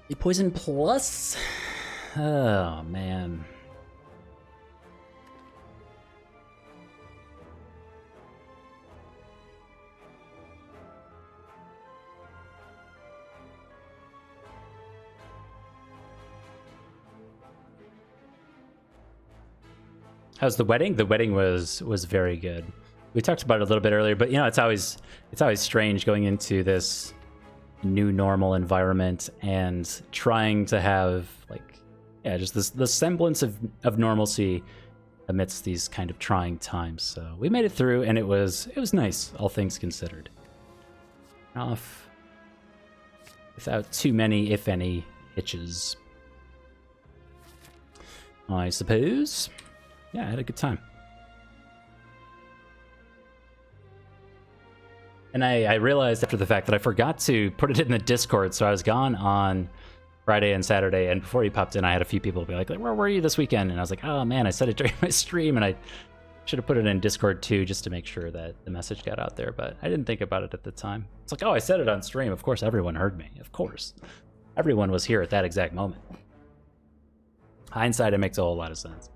The poison plus? Oh, man. How's the wedding? The wedding was very good. We talked about it a little bit earlier, but you know, it's always strange going into this new normal environment and trying to have like, yeah, just the semblance of normalcy amidst these kind of trying times. So we made it through, and it was nice, all things considered. Off without too many, if any, hitches, I suppose. Yeah, I had a good time. And I realized after the fact that I forgot to put it in the Discord, so I was gone on Friday and Saturday, and before he popped in, I had a few people be like, where were you this weekend? And I was like, oh man, I said it during my stream, and I should have put it in Discord too, just to make sure that the message got out there, but I didn't think about it at the time. It's like, oh, I said it on stream. Of course, everyone heard me. Of course. Everyone was here at that exact moment. Hindsight, it makes a whole lot of sense.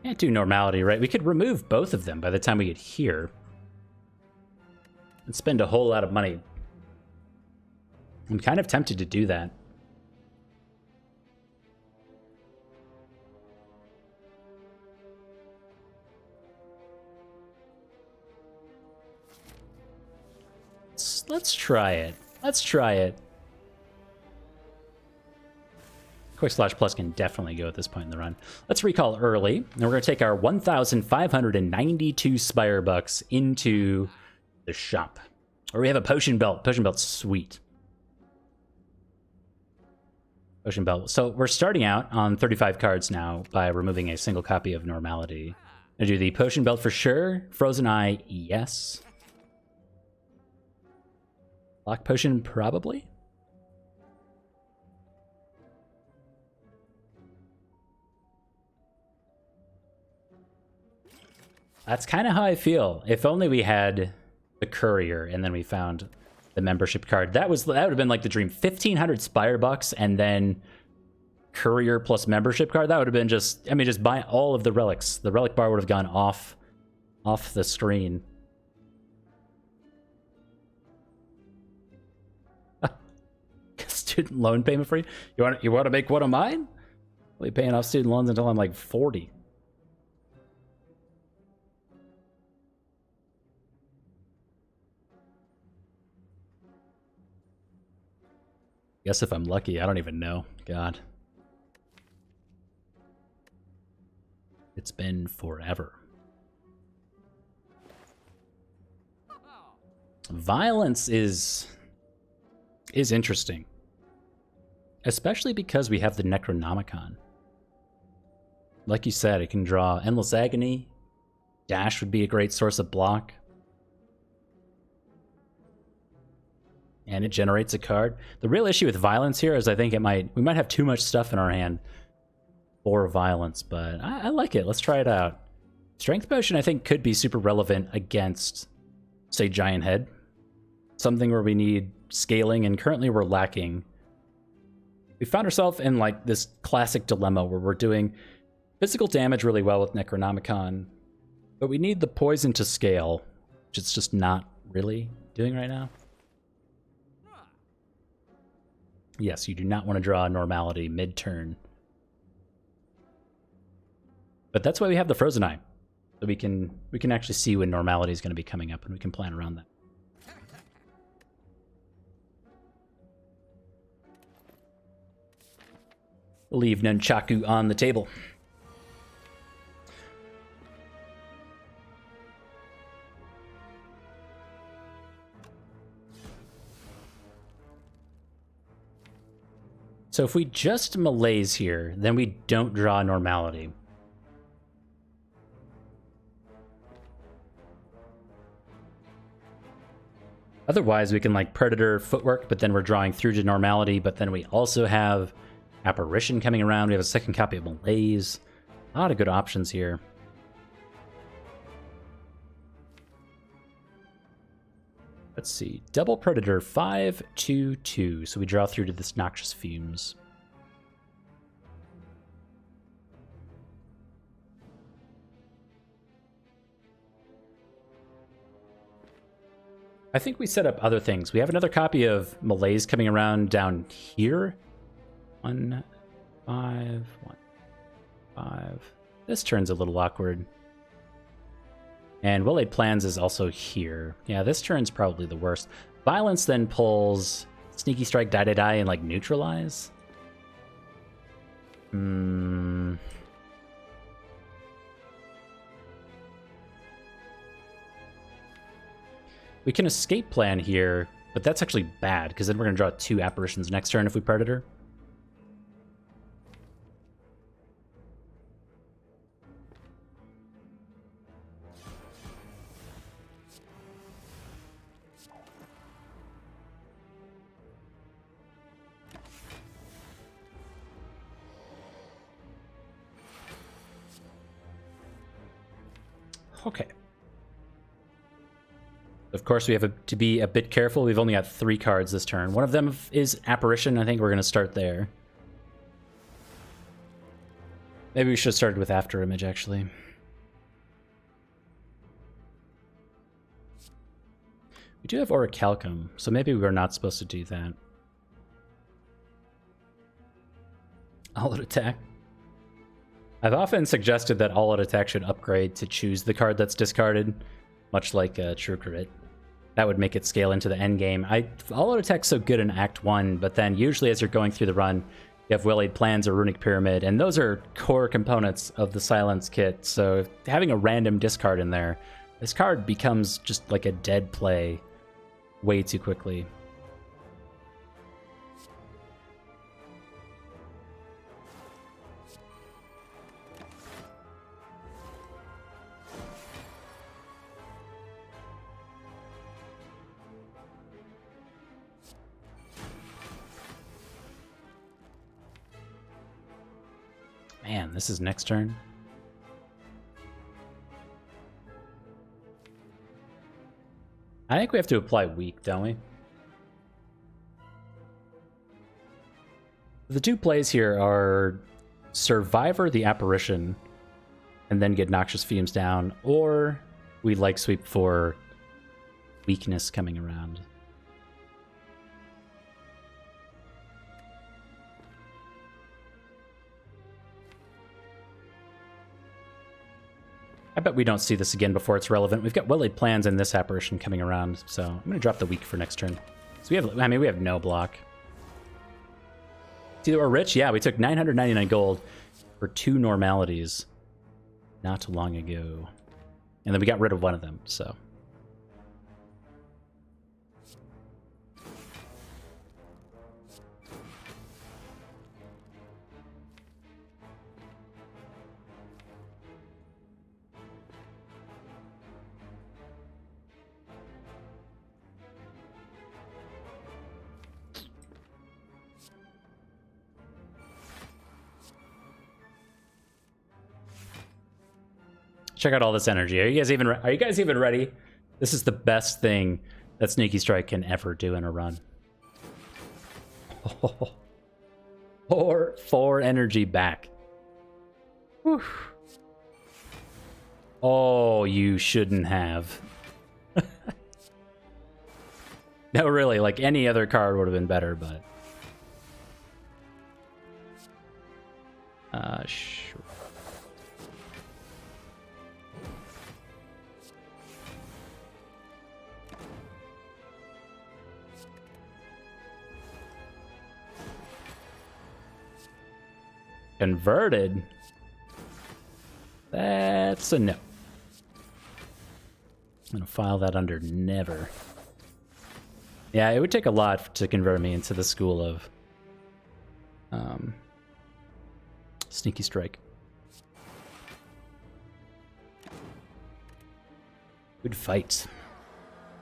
Can't do normality, right? We could remove both of them by the time we get here and spend a whole lot of money. I'm kind of tempted to do that. Let's try it. Let's try it. Quick Slash Plus can definitely go at this point in the run. Let's recall early, and we're going to take our 1,592 Spire bucks into the shop, where we have a Potion Belt. Potion Belt's sweet. Potion Belt. So we're starting out on 35 cards now by removing a single copy of Normality. I do the Potion Belt for sure. Frozen Eye, yes. Lock Potion, probably. That's kind of how I feel. If only we had the Courier and then we found the membership card. That would have been like the dream. 1,500 Spire bucks and then Courier plus membership card. That would have been just, I mean, just buy all of the relics. The relic bar would have gone off the screen. Student loan payment for you? You want to make one of mine? I'll be paying off student loans until I'm like 40. Guess if I'm lucky, I don't even know. God. It's been forever. Violence is interesting. Especially because we have the Necronomicon. Like you said, it can draw Endless Agony. Dash would be a great source of block. And it generates a card. The real issue with violence here is I think we might have too much stuff in our hand for violence, but I like it. Let's try it out. Strength Potion I think could be super relevant against, say, Giant Head. Something where we need scaling, and currently we're lacking. We found ourselves in like this classic dilemma where we're doing physical damage really well with Necronomicon, but we need the poison to scale, which it's just not really doing right now. Yes, you do not want to draw a normality mid-turn. But that's why we have the Frozen Eye. So we can actually see when normality is going to be coming up, and we can plan around that. We'll leave Nunchaku on the table. So if we just malaise here, then we don't draw normality. Otherwise, we can like Predator Footwork, but then we're drawing through to normality, but then we also have Apparition coming around. We have a second copy of Malaise. A lot of good options here. Let's see. Double Predator 5/2/2. So we draw through to this Noxious Fumes. I think we set up other things. We have another copy of Malaise coming around down here. 1, 5, 1, 5. This turn's a little awkward. And Well-Laid Plans is also here. Yeah, this turn's probably the worst. Violence then pulls Sneaky Strike, Die, Die, Die, and like Neutralize. We can escape plan here, but that's actually bad, because then we're going to draw 2 Apparitions next turn if we Predator. Okay. Of course, we have to be a bit careful. We've only got 3 cards this turn. One of them is Apparition. I think we're going to start there. Maybe we should have started with After Image, actually. We do have Orichalcum, so maybe we're not supposed to do that. All-out attack. I've often suggested that all-out attack should upgrade to choose the card that's discarded, much like True Crit. That would make it scale into the end game. All-out attack's so good in Act 1, but then usually as you're going through the run, you have Well-Laid Plans or Runic Pyramid, and those are core components of the Silence kit, so having a random discard in there, this card becomes just like a dead play way too quickly. Man, this is next turn. I think we have to apply Weak, don't we? The 2 plays here are Survivor the Apparition and then get Noxious Fumes down, or we like sweep for Weakness coming around. I bet we don't see this again before it's relevant. We've got well-laid plans in this apparition coming around, so I'm going to drop the weak for next turn. So we have, I mean, we have no block. See that we're rich? Yeah, we took 999 gold for 2 normalities not too long ago. And then we got rid of one of them, so. Check out all this energy. Are you guys even ready? This is the best thing that Sneaky Strike can ever do in a run. Oh, four energy back. Whew. Oh, you shouldn't have. No, really, like any other card would have been better, but sure. Converted. That's a no. I'm gonna file that under never. Yeah, it would take a lot to convert me into the school of Sneaky Strike. Good fight.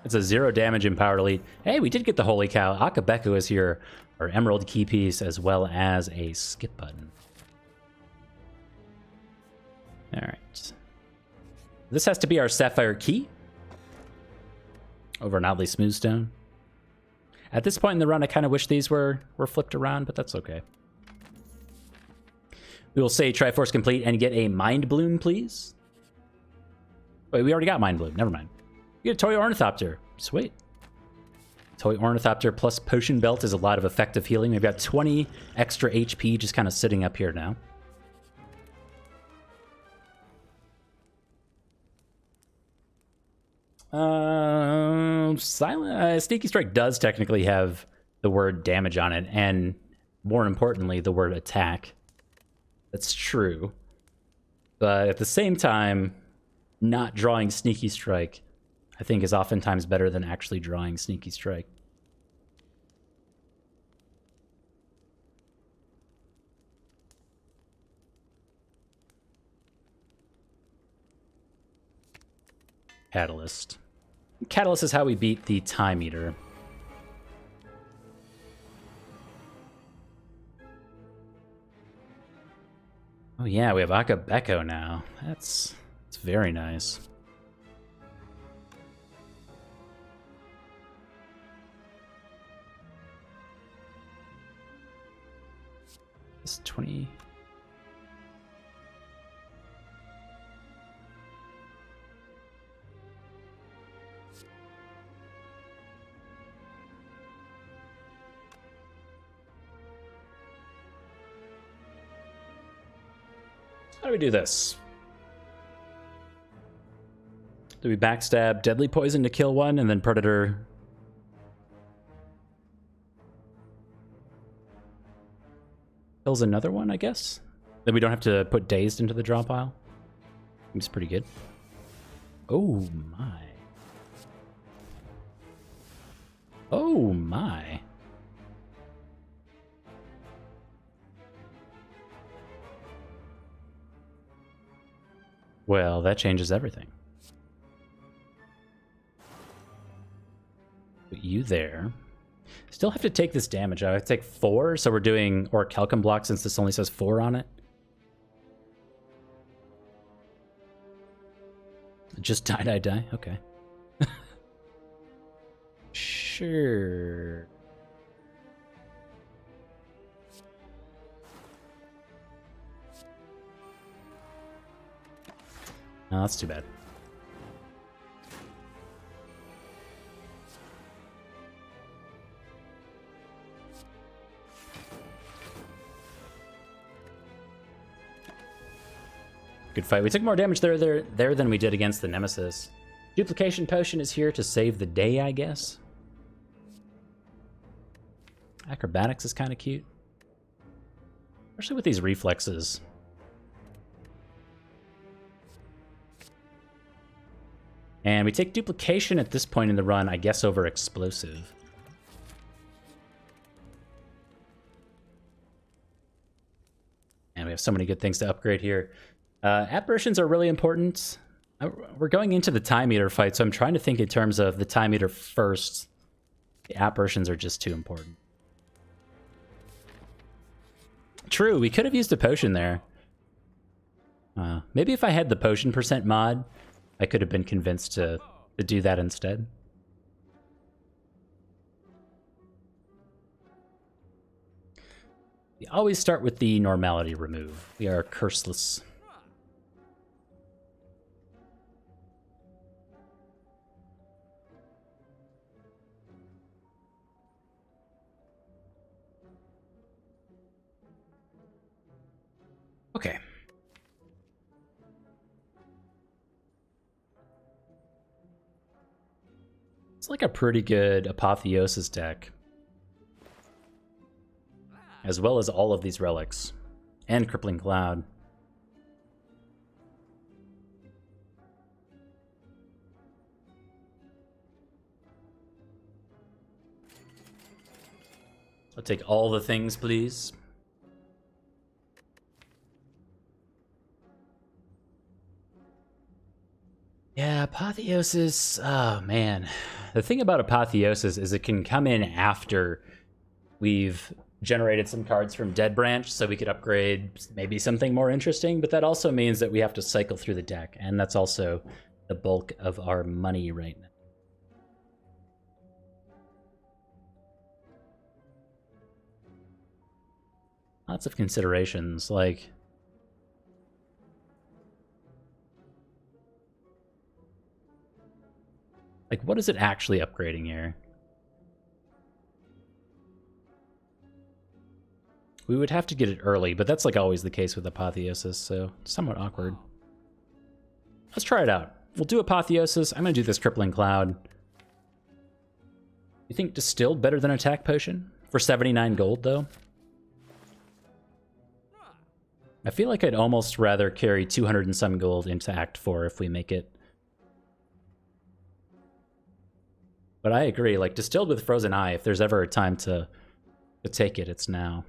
It's a 0 damage empowered elite. Hey, we did get the holy cow. Akabeko is here, our emerald key piece, as well as a skip button. All right. This has to be our sapphire key over an oddly smooth stone. At this point in the run, I kind of wish these were flipped around, but that's okay. We will say Triforce complete and get a Mind Bloom, please. Wait, we already got Mind Bloom. Never mind. We get a Toy Ornithopter. Sweet. Toy Ornithopter plus Potion Belt is a lot of effective healing. We've got 20 extra HP just kind of sitting up here now. Sneaky Strike does technically have the word damage on it, and more importantly, the word attack. That's true. But at the same time, not drawing Sneaky Strike, I think, is oftentimes better than actually drawing Sneaky Strike. Catalyst. Catalyst is how we beat the Time Eater. Oh yeah, we have Akabeko now. That's very nice. It's 20. How do we do this? Do we backstab Deadly Poison to kill one and then Predator? Kills another one, I guess? Then we don't have to put Dazed into the draw pile? Seems pretty good. Oh my. Oh my. Well, that changes everything. Put you there. Still have to take this damage. I have to take 4, so we're doing Orichalcum block since this only says 4 on it. Just die. Okay. Sure. No, that's too bad. good fight. We took more damage there than we did against the Nemesis. Duplication Potion is here to save the day, I guess. Acrobatics is kind of cute. Especially with these reflexes. And we take Duplication at this point in the run, I guess, over Explosive. And we have so many good things to upgrade here. Apparitions are really important. We're going into the Time Eater fight, so I'm trying to think in terms of the Time Eater first. The apparitions are just too important. True, we could have used a potion there. Maybe if I had the potion percent mod, I could have been convinced to do that instead. We always start with the normality remove. We are curseless. Okay. It's like a pretty good Apotheosis deck. As well as all of these relics. And Crippling Cloud. I'll take all the things, please. Yeah, Apotheosis. Oh, man. The thing about Apotheosis is it can come in after we've generated some cards from Dead Branch, so we could upgrade maybe something more interesting, but that also means that we have to cycle through the deck, and that's also the bulk of our money right now. Lots of considerations, like... what is it actually upgrading here? We would have to get it early, but that's like always the case with Apotheosis, so somewhat awkward. Let's try it out. We'll do Apotheosis. I'm going to do this Crippling Cloud. You think Distilled better than Attack Potion? For 79 gold, though? I feel like I'd almost rather carry 200 and some gold into Act 4 if we make it. But I agree, like, Distilled with Frozen Eye, if there's ever a time to take it, it's now.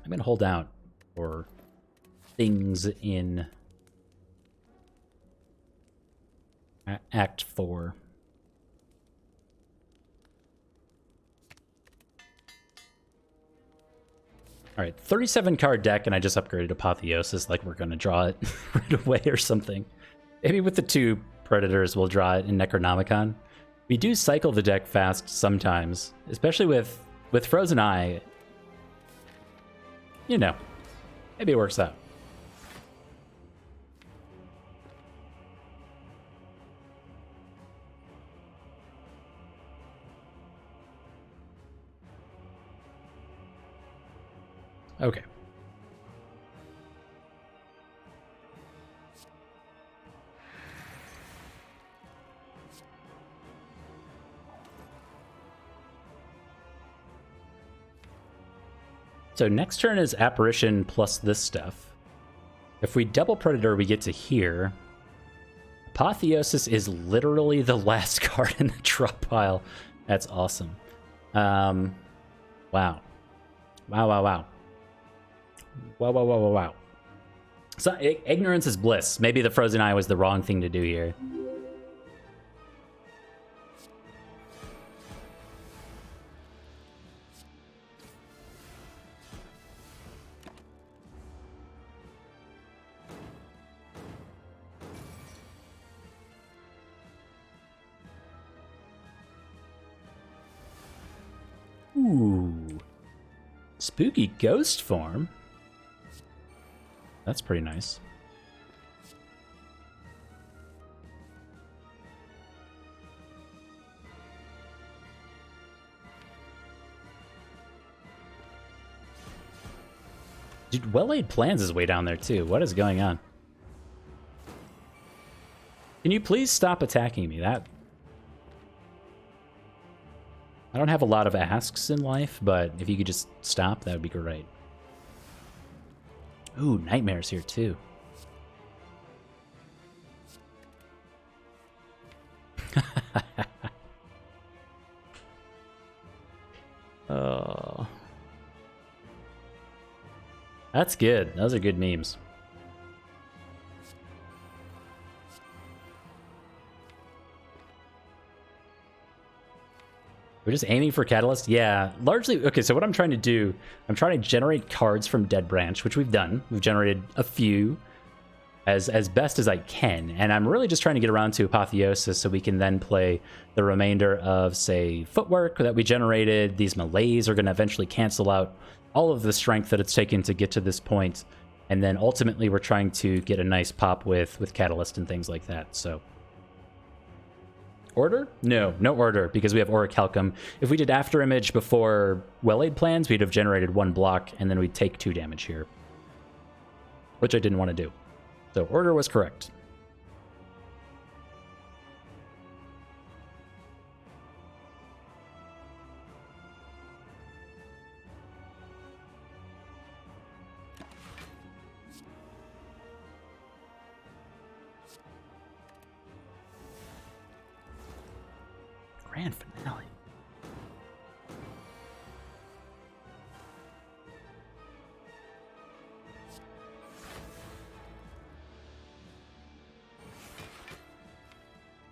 I'm going to hold out for things in Act 4. Alright, 37 card deck, and I just upgraded Apotheosis, like we're going to draw it right away or something. Maybe with the 2 Predators, we'll draw it in Necronomicon. We do cycle the deck fast sometimes, especially with Frozen Eye. You know, maybe it works out. Okay. So next turn is Apparition plus this stuff. If we double Predator, we get to here. Apotheosis is literally the last card in the drop pile. That's awesome. Wow. Wow, wow, wow. Wow, wow, wow, wow, wow. So, ignorance is bliss. Maybe the Frozen Eye was the wrong thing to do here. Ooh. Spooky ghost form. That's pretty nice. Dude, Well-Laid Plans is way down there too. What is going on? Can you please stop attacking me? I don't have a lot of asks in life, but if you could just stop, that would be great. Ooh, Nightmare's here too. Oh. That's good. Those are good memes. We're just aiming for Catalyst? Yeah, largely. Okay, so what I'm trying to do, I'm trying to generate cards from Dead Branch, which we've done. We've generated a few as best as I can, and I'm really just trying to get around to Apotheosis so we can then play the remainder of, say, Footwork that we generated. These melees are going to eventually cancel out all of the strength that it's taken to get to this point, and then ultimately we're trying to get a nice pop with Catalyst and things like that. So order? No order, because we have Orichalcum. If we did After Image before Well-Laid Plans, we'd have generated 1 block, and then we'd take 2 damage here, which I didn't want to do. So order was correct. Grand finale.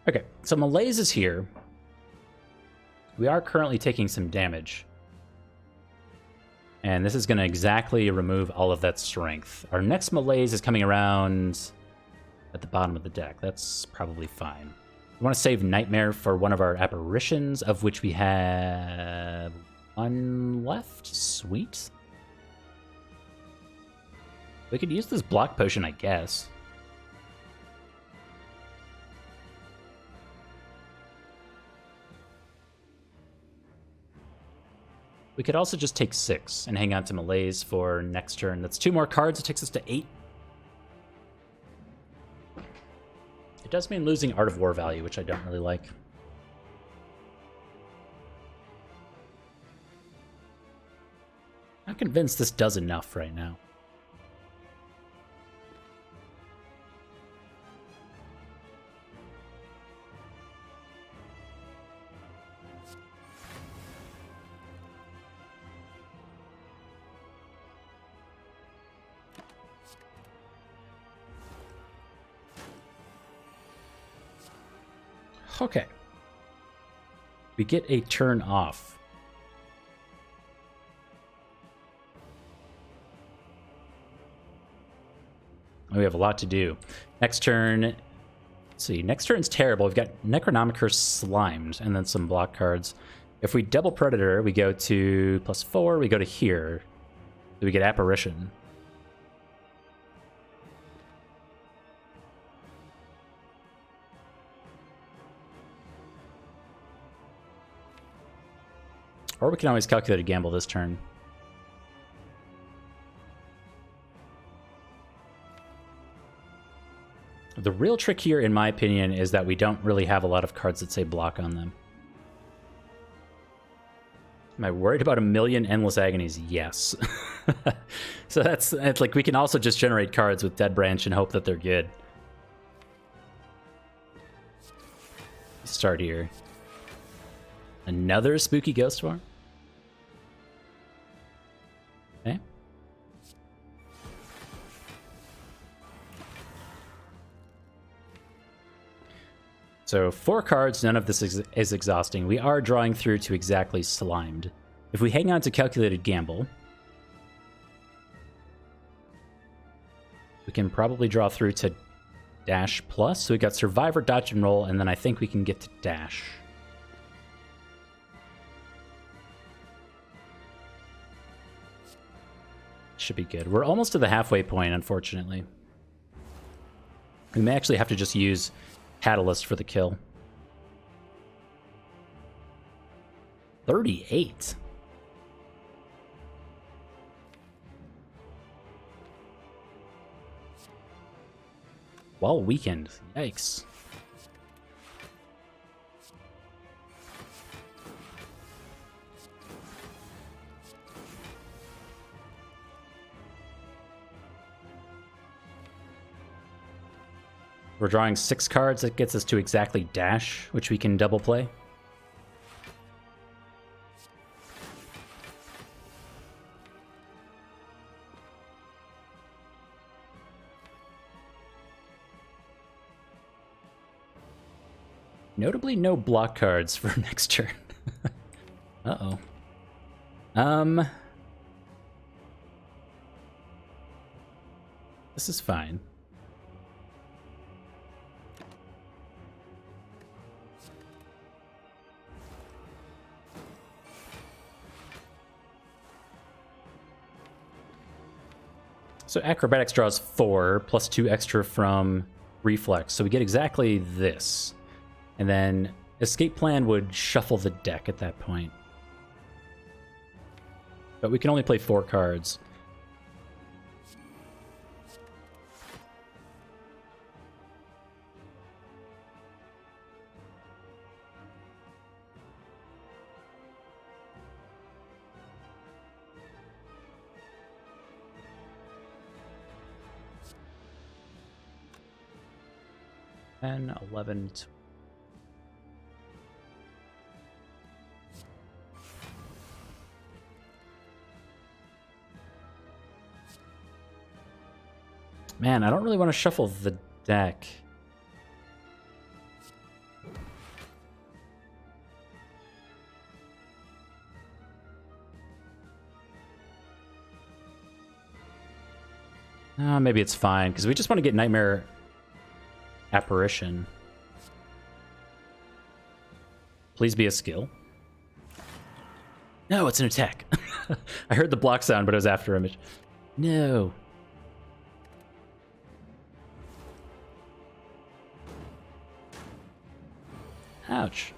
Okay, so Malaise is here. We are currently taking some damage. And this is going to exactly remove all of that strength. Our next Malaise is coming around at the bottom of the deck. That's probably fine. We want to save Nightmare for one of our apparitions, of which we have 1 left. Sweet. We could use this block potion, I guess. We could also just take 6 and hang on to Malaise for next turn. That's 2 more cards. It takes us to 8. It does mean losing Art of War value, which I don't really like. I'm convinced this does enough right now. Okay. We get a turn off. We have a lot to do. Next turn, let's see. Next turn's terrible. We've got Necronomicon Slimed and then some block cards. If we double Predator, we go to +4. We go to here. So we get Apparition. Or we can always calculate a gamble this turn. The real trick here, in my opinion, is that we don't really have a lot of cards that say block on them. Am I worried about 1,000,000 Endless Agonies? Yes. So it's like we can also just generate cards with Dead Branch and hope that they're good. Start here. Another Spooky Ghost Form? Okay. So 4 cards, none of this is exhausting. We are drawing through to exactly Slimed. If we hang on to Calculated Gamble, we can probably draw through to Dash Plus. So we got Survivor, Dodge, and Roll, and then I think we can get to Dash. Should be good. We're almost to the halfway point, unfortunately. We may actually have to just use Catalyst for the kill. 38. Wall weakened. Yikes. We're drawing 6 cards. That gets us to exactly dash, which we can double play. Notably, no block cards for next turn. Uh-oh. This is fine. So acrobatics draws 4 plus 2 extra from reflex. So we get exactly this. And then escape plan would shuffle the deck at that point. But we can only play 4 cards. And 11. Man, I don't really want to shuffle the deck. Maybe it's fine, because we just want to get Nightmare Apparition. Please be a skill. No, it's an attack. I heard the block sound, but it was after image. No. Ouch.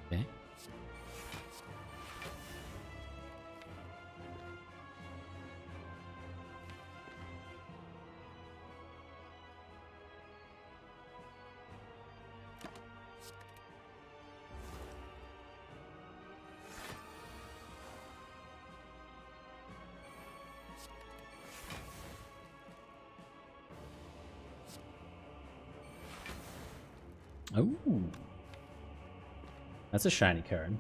Okay. Oh, that's a shiny card.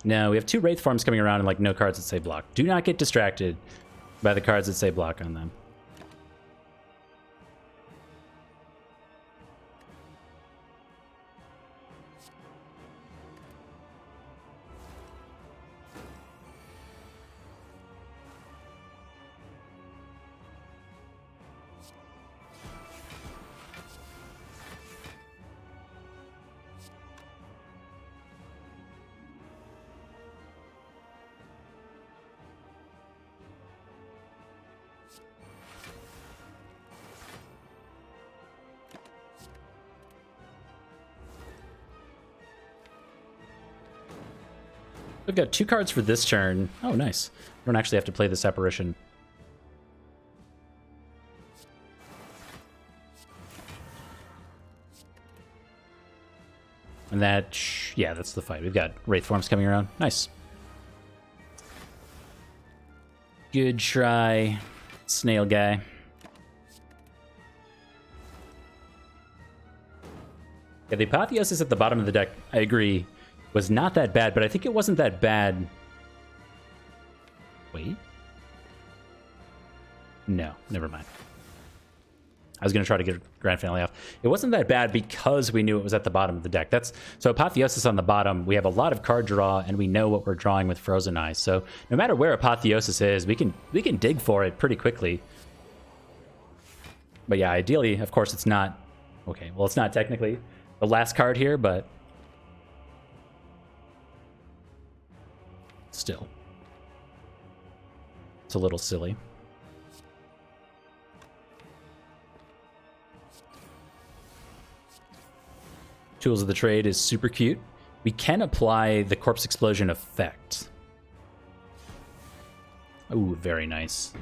No, we have 2 Wraith forms coming around and like no cards that say block. Do not get distracted by the cards that say block on them. We've got 2 cards for this turn. Oh, nice. We don't actually have to play this apparition. And that, yeah, that's the fight. We've got Wraith forms coming around. Nice. Good try, snail guy. Yeah, the Apotheosis at the bottom of the deck, I agree, was not that bad, but I think it wasn't that bad. Wait. No, never mind. I was going to try to get Grand Finale off. It wasn't that bad because we knew it was at the bottom of the deck. So Apotheosis on the bottom, we have a lot of card draw, and we know what we're drawing with Frozen Eyes. So no matter where Apotheosis is, we can dig for it pretty quickly. But yeah, ideally, of course, it's not... Okay, well, it's not technically the last card here, but... Still. It's a little silly. Tools of the Trade is super cute. We can apply the Corpse Explosion effect. Ooh, very nice.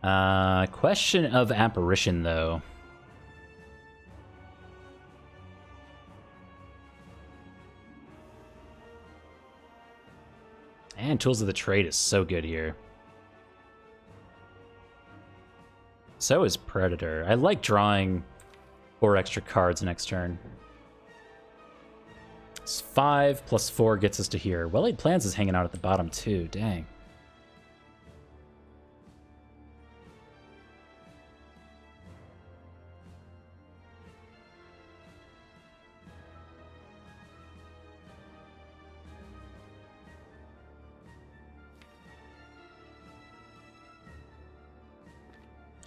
Question of Apparition, though. And Tools of the Trade is so good here. So is Predator. I like drawing 4 extra cards next turn. It's 5 plus 4 gets us to here. Well-Laid Plans is hanging out at the bottom too. Dang.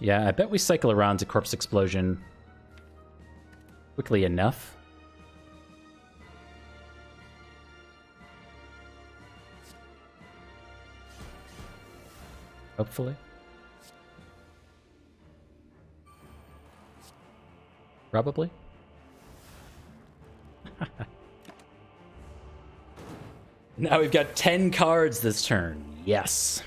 Yeah, I bet we cycle around to Corpse Explosion quickly enough. Hopefully. Probably. Now we've got 10 cards this turn. Yes.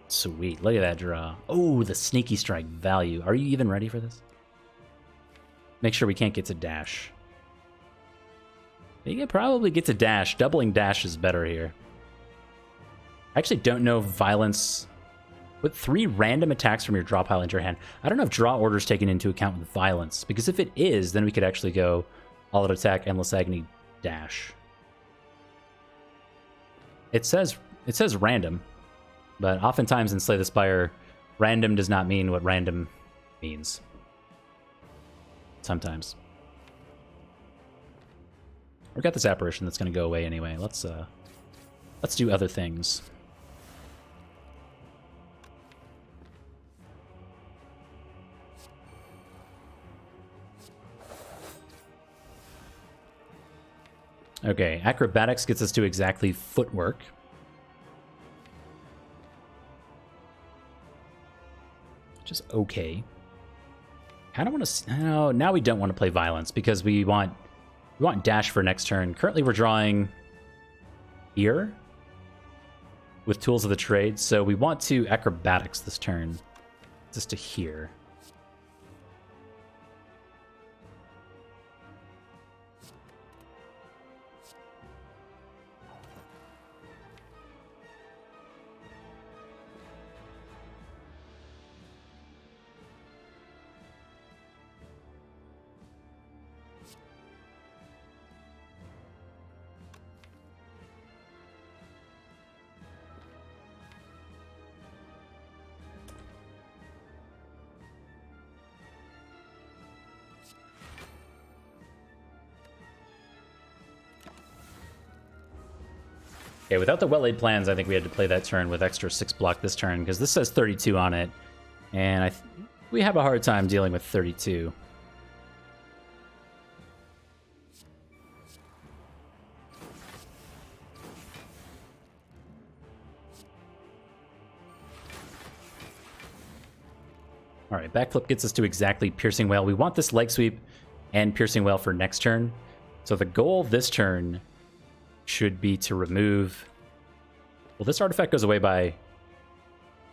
Sweet. Look at that draw. Oh, the Sneaky Strike value. Are you even ready for this? Make sure we can't get to dash. You can probably get to dash. Doubling dash is better here. I actually don't know if Violence... With 3 random attacks from your draw pile into your hand, I don't know if draw order is taken into account with Violence, because if it is, then we could actually go all out attack, Endless Agony, dash. It says random, but oftentimes in Slay the Spire, random does not mean what random means. Sometimes. We've got this apparition that's going to go away anyway. Let's do other things. Okay, acrobatics gets us to exactly footwork. Which is okay. I don't want to... No, now we don't want to play violence because we want dash for next turn. Currently we're drawing here with Tools of the Trade, so we want to acrobatics this turn. Just to here. Okay, without the well-laid plans, I think we had to play that turn with extra 6 block this turn, because this says 32 on it, and we have a hard time dealing with 32. Alright, backflip gets us to exactly Piercing Wail. We want this leg sweep and Piercing Wail for next turn. So the goal this turn should be to remove... Well, this artifact goes away by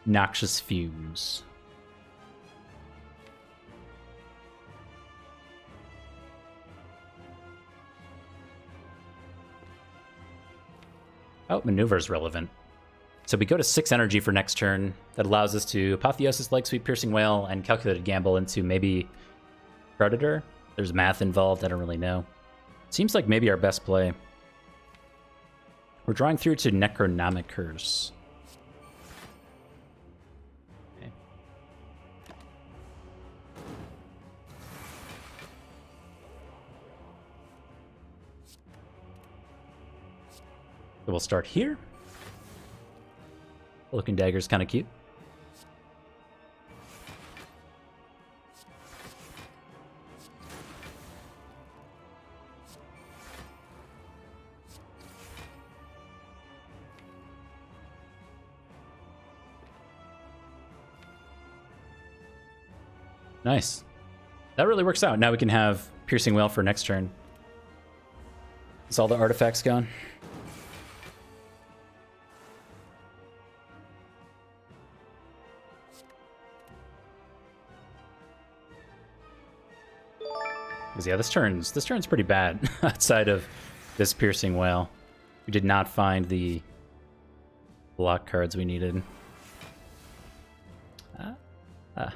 Noxious Fumes. Oh, maneuver is relevant. So we go to 6 energy for next turn. That allows us to Apotheosis, Leg Sweep, Piercing Wail, and Calculated Gamble into maybe Predator. There's math involved, I don't really know. Seems like maybe our best play. We're drawing through to Necronomic Curse. Okay. So we'll start here. Looking Dagger's kind of cute. Nice. That really works out. Now we can have Piercing Wail for next turn. Is all the artifacts gone? Because yeah, this turn's pretty bad outside of this Piercing Wail. We did not find the block cards we needed. Okay.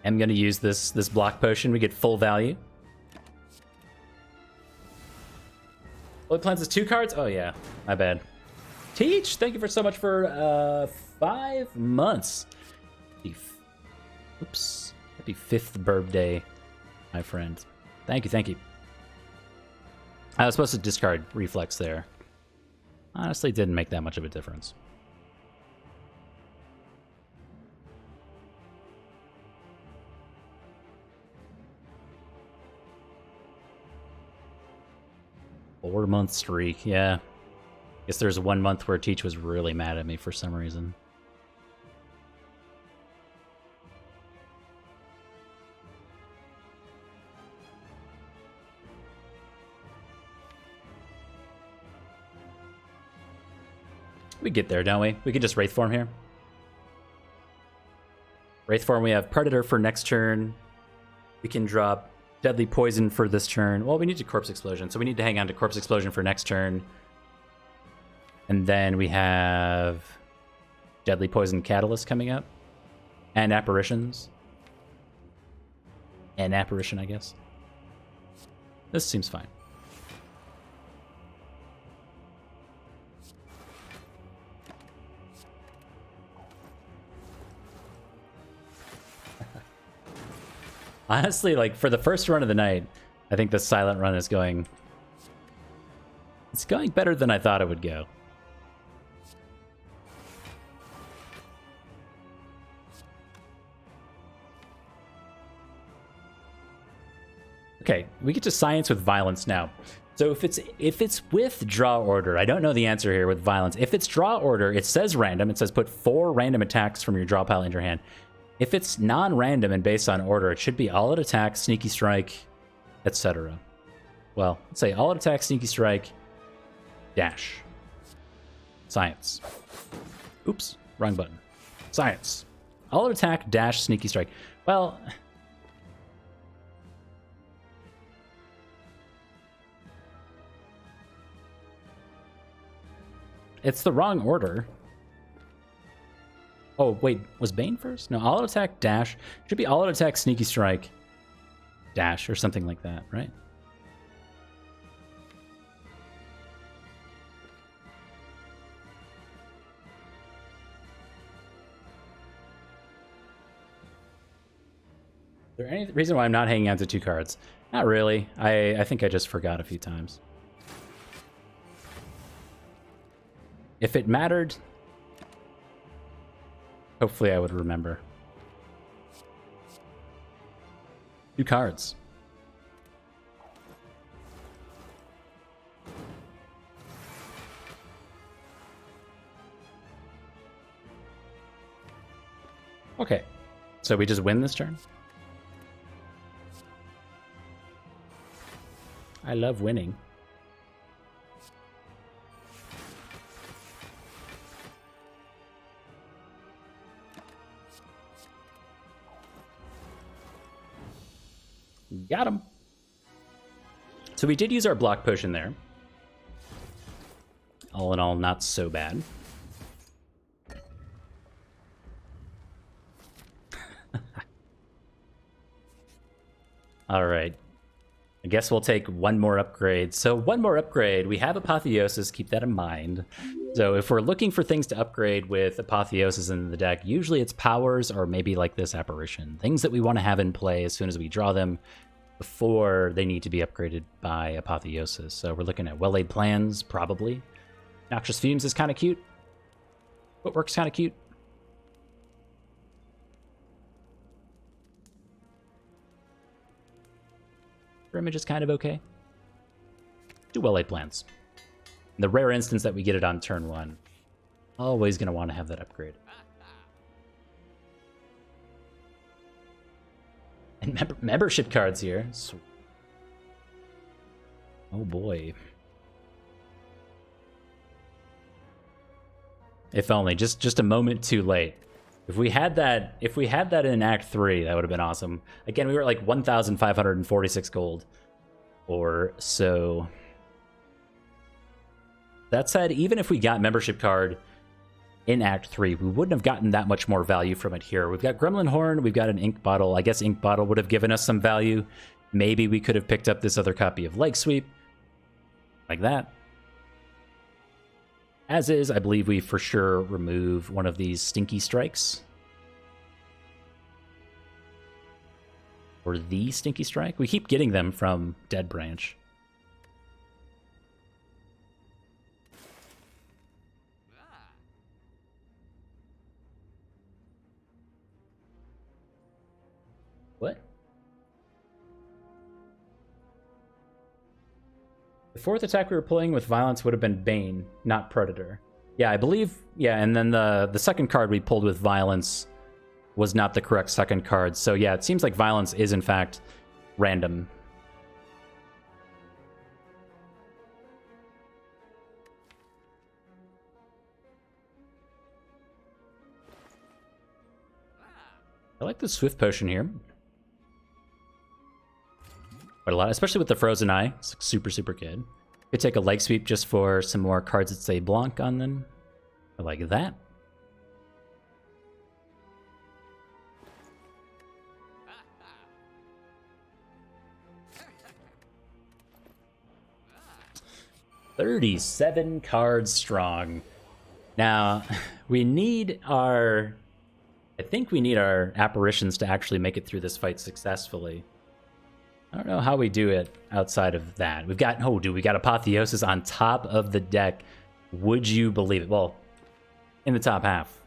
I'm gonna use this block potion. We get full value. Well, it plans as 2 cards? Oh yeah, my bad. Teach, thank you for so much for 5 months. Oops. Happy 5th birthday, my friend. Thank you, thank you. I was supposed to discard Reflex there. Honestly, didn't make that much of a difference. Four-month streak, yeah. Guess there's 1 month where Teach was really mad at me for some reason. We get there, don't we? We can just Wraith Form here. Wraith Form, we have Predator for next turn. We can drop Deadly Poison for this turn. Well, we need to Corpse Explosion, so we need to hang on to Corpse Explosion for next turn. And then we have Deadly Poison Catalyst coming up. And Apparitions. And Apparition, I guess. This seems fine. Honestly, like, for the first run of the night, I think the Silent Run is going... It's going better than I thought it would go. Okay, we get to Science with Violence now. So if it's with Draw Order, I don't know the answer here with Violence. If it's Draw Order, it says random. It says put 4 random attacks from your draw pile into your hand. If it's non-random and based on order, it should be all-out attack, sneaky strike, etc. Well, let's say all-out attack, sneaky strike, dash. Science. Oops, wrong button. Science. All-out attack, dash, sneaky strike. Well... It's the wrong order. Oh, wait, was Bane first? No, all-out attack, dash. Should be all-out attack, sneaky strike, dash, or something like that, right? Is there any reason why I'm not hanging on to 2 cards? Not really. I think I just forgot a few times. If it mattered... Hopefully I would remember. 2 cards. Okay. So we just win this turn? I love winning. Got him. So we did use our block potion there. All in all, not so bad. All right. I guess we'll take 1 more upgrade. So 1 more upgrade. We have Apotheosis. Keep that in mind. So if we're looking for things to upgrade with Apotheosis in the deck, usually it's powers or maybe like this Apparition. Things that we want to have in play as soon as we draw them before they need to be upgraded by Apotheosis. So we're looking at Well-Laid Plans, probably. Noxious Fumes is kind of cute. Footwork's kind of cute. Image is kind of okay. Do Well-Laid Plans. In the rare instance that we get it on turn 1, always going to want to have that upgrade. And membership cards here. Oh boy. If only just a moment too late. If we had that in Act 3, that would have been awesome. Again, we were at like 1,546 gold or so. That said, even if we got membership card in Act 3, we wouldn't have gotten that much more value from it here. We've got Gremlin Horn, we've got an Ink Bottle. I guess Ink Bottle would have given us some value. Maybe we could have picked up this other copy of Leg Sweep. Like that. As is, I believe we for sure remove one of these Stinky Strikes. Or the Stinky Strike. We keep getting them from Dead Branch. What? The fourth attack we were pulling with Violence would have been Bane, not Predator. Yeah, I believe, yeah, and then the second card we pulled with Violence was not the correct second card. So yeah, it seems like Violence is in fact random. I like the Swift Potion here. Quite a lot, especially with the Frozen Eye. It's super, super good. Could take a Leg Sweep just for some more cards that say Blanc on them. I like that. $37 cards strong. Now, we need our... I think we need our apparitions to actually make it through this fight successfully. I don't know how we do it outside of that. We've got, oh, dude, we got Apotheosis on top of the deck. Would you believe it? Well, in the top half.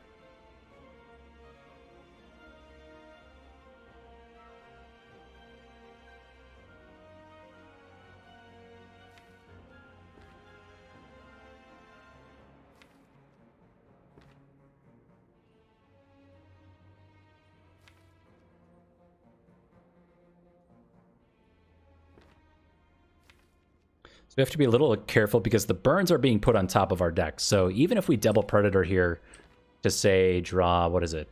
We have to be a little careful because the burns are being put on top of our deck. So even if we double Predator here to say draw, what is it,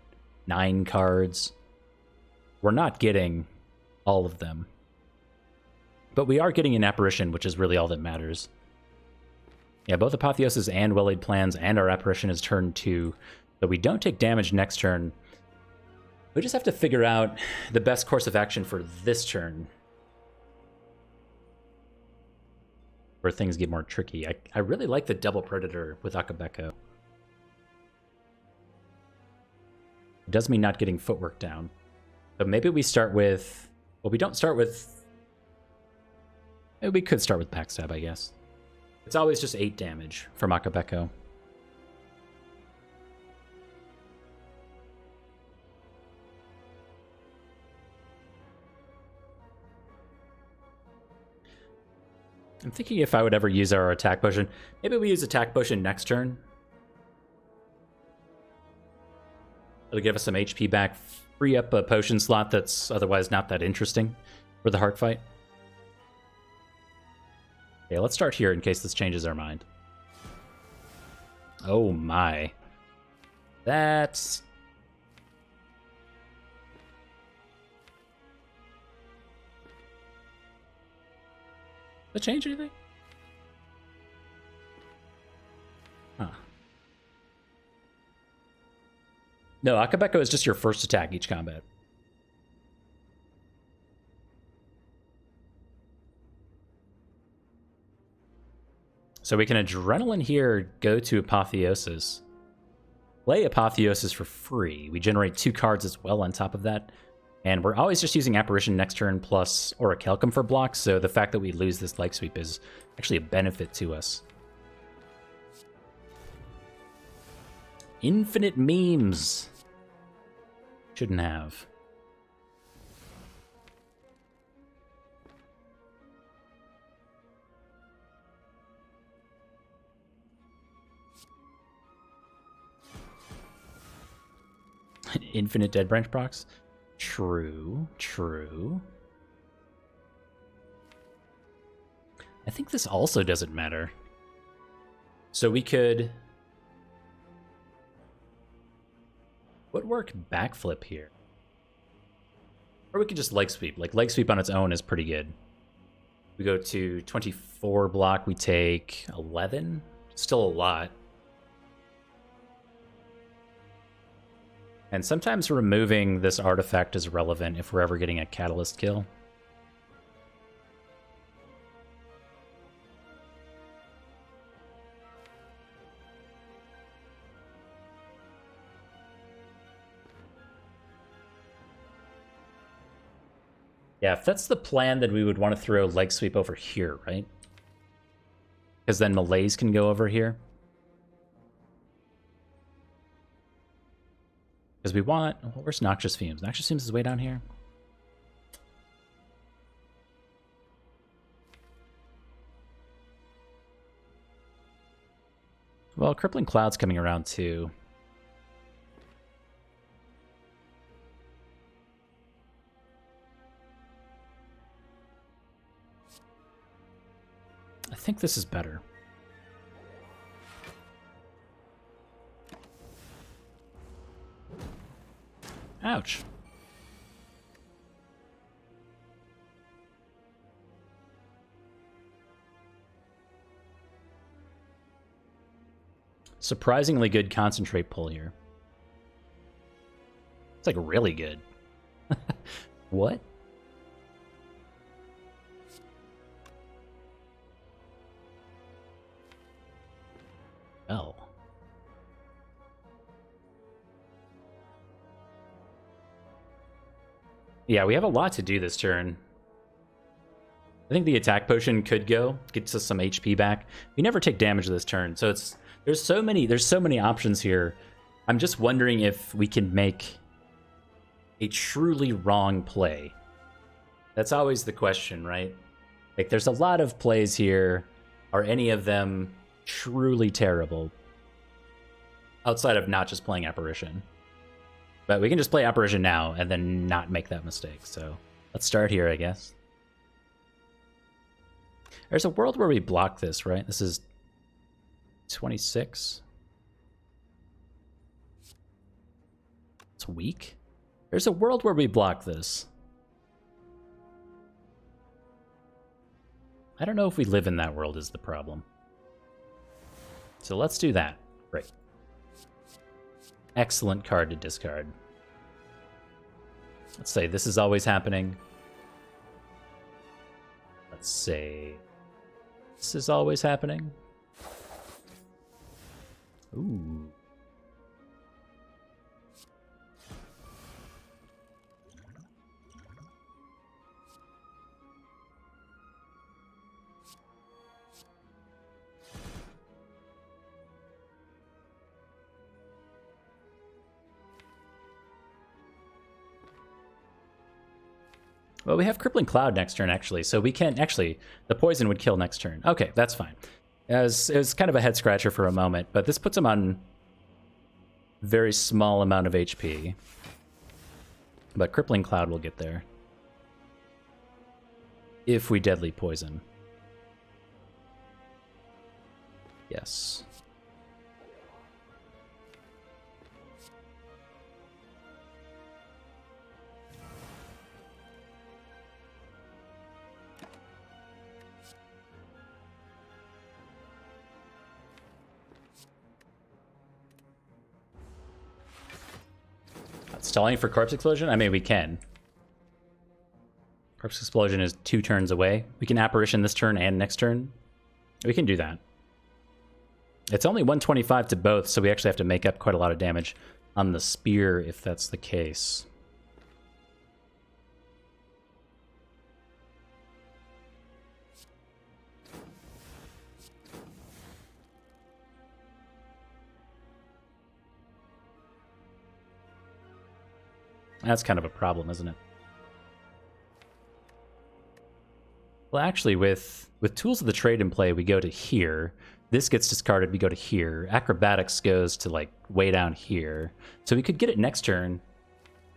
9 cards, we're not getting all of them. But we are getting an Apparition, which is really all that matters. Yeah, both Apotheosis and Well-Laid Plans and our Apparition is turn 2. So we don't take damage next turn. We just have to figure out the best course of action for this turn, where things get more tricky. I really like the double Predator with Akabeko. It does mean not getting footwork down. But maybe we start with... Well, we don't start with... Maybe we could start with Backstab, I guess. It's always just 8 damage from Akabeko. I'm thinking if I would ever use our attack potion. Maybe we use attack potion next turn. It'll give us some HP back, free up a potion slot that's otherwise not that interesting for the heart fight. Okay, let's start here in case this changes our mind. Oh my. That's... Does that change anything? Huh. No, Akabeko is just your first attack each combat. So we can Adrenaline here, go to Apotheosis. Play Apotheosis for free. We generate 2 cards as well on top of that. And we're always just using Apparition next turn plus Orichalcum for blocks, so the fact that we lose this Leg Sweep is actually a benefit to us. Infinite memes. Shouldn't have. Infinite Dead Branch procs? True, true. I think this also doesn't matter. So we could... Would work backflip here. Or we could just leg sweep. Like, leg sweep on its own is pretty good. We go to 24 block, we take 11. Still a lot. And sometimes removing this artifact is relevant if we're ever getting a catalyst kill. Yeah, if that's the plan, then we would want to throw leg sweep over here, right? Because then Malaise can go over here. Because we want... Well, where's Noxious Fumes? Noxious Fumes is way down here. Well, Crippling Cloud's coming around too. I think this is better. Ouch. Surprisingly good concentrate pull here. It's like really good. What? Oh. Yeah, we have a lot to do this turn. I think the attack potion could go, gets us some HP back. We never take damage this turn, so there's so many options here. I'm just wondering if we can make a truly wrong play. That's always the question, right? Like, there's a lot of plays here. Are any of them truly terrible? Outside of not just playing Apparition. But we can just play Apparition now and then not make that mistake. So let's start here, I guess. There's a world where we block this, right? This is 26. It's weak. There's a world where we block this. I don't know if we live in that world is the problem. So let's do that. Great. Excellent card to discard. Let's say this is always happening. Let's say this is always happening. Ooh. Well, we have Crippling Cloud next turn, actually, so we can... Actually, the poison would kill next turn. Okay, that's fine. It was kind of a head-scratcher for a moment, but this puts him on very small amount of HP. But Crippling Cloud will get there. If we Deadly Poison. Yes. Stalling for Corpse Explosion? I mean, we can. Corpse Explosion is 2 turns away. We can Apparition this turn and next turn. We can do that. It's only 125 to both, so we actually have to make up quite a lot of damage on the Spear if that's the case. That's kind of a problem, isn't it? Well, actually, with Tools of the Trade in play, we go to here. This gets discarded, we go to here. Acrobatics goes to, like, way down here. So we could get it next turn.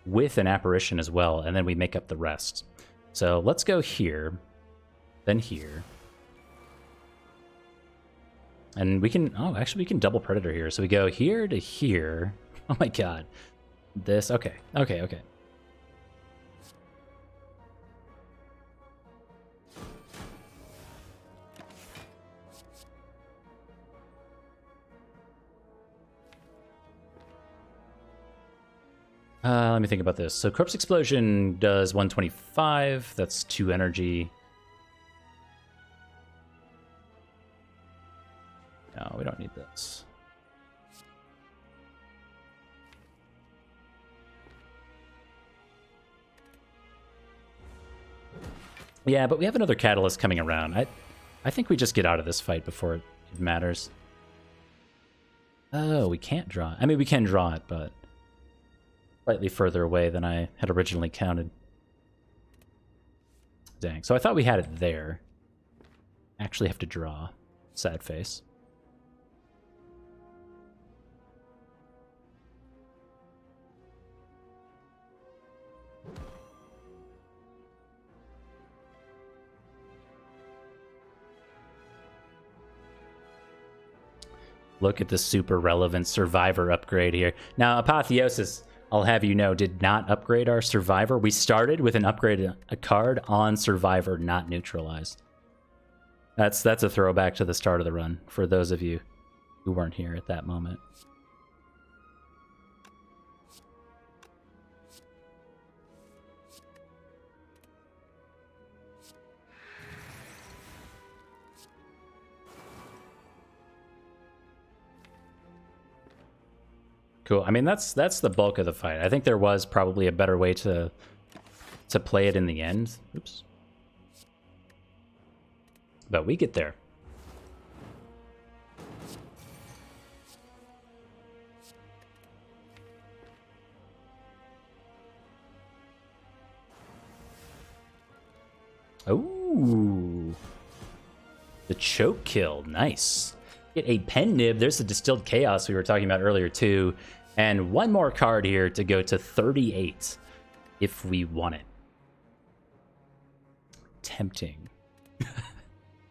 with an apparition as well, and then we make up the rest. So let's go here, then here. And we can, oh, actually we can double Predator here. So we go here to here. Oh my god. This, okay. Let me think about this. So Corpse Explosion does 125. That's 2 energy. No, we don't need this. Yeah, but we have another catalyst coming around. I think we just get out of this fight before it matters. Oh, we can't draw it. I mean, we can draw it, but slightly further away than I had originally counted. Dang. So I thought we had it there. Actually have to draw. Sad face. Look at the super relevant Survivor upgrade here. Now, Apotheosis, I'll have you know, did not upgrade our Survivor. We started with an upgrade, a card on Survivor, not neutralized. That's a throwback to the start of the run, for those of you who weren't here at that moment. Cool. I mean, that's the bulk of the fight. I think there was probably a better way to play it in the end. Oops. But we get there. Ooh. The choke kill. Nice. Get a pen nib. There's the distilled chaos we were talking about earlier too. And one more card here to go to 38 if we want it. Tempting.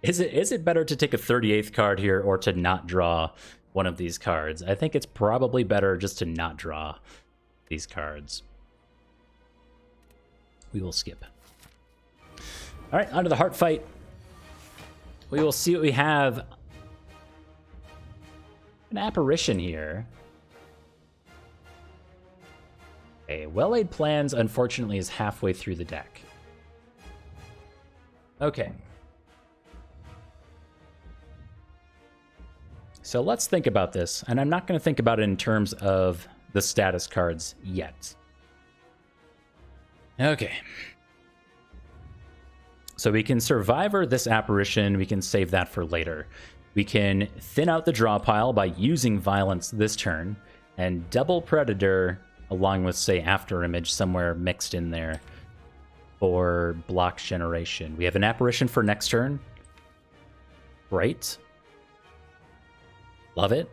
Is it better to take a 38th card here or to not draw one of these cards? I think it's probably better just to not draw these cards. We will skip. All right, on to the heart fight. We will see what we have. An apparition here. Okay, Well-Laid Plans, unfortunately, is halfway through the deck. Okay. So let's think about this, and I'm not going to think about it in terms of the status cards yet. Okay. So we can Survivor this apparition, we can save that for later. We can thin out the draw pile by using Violence this turn, and double Predator along with, say, After Image somewhere mixed in there for block generation. We have an apparition for next turn. Great. Love it.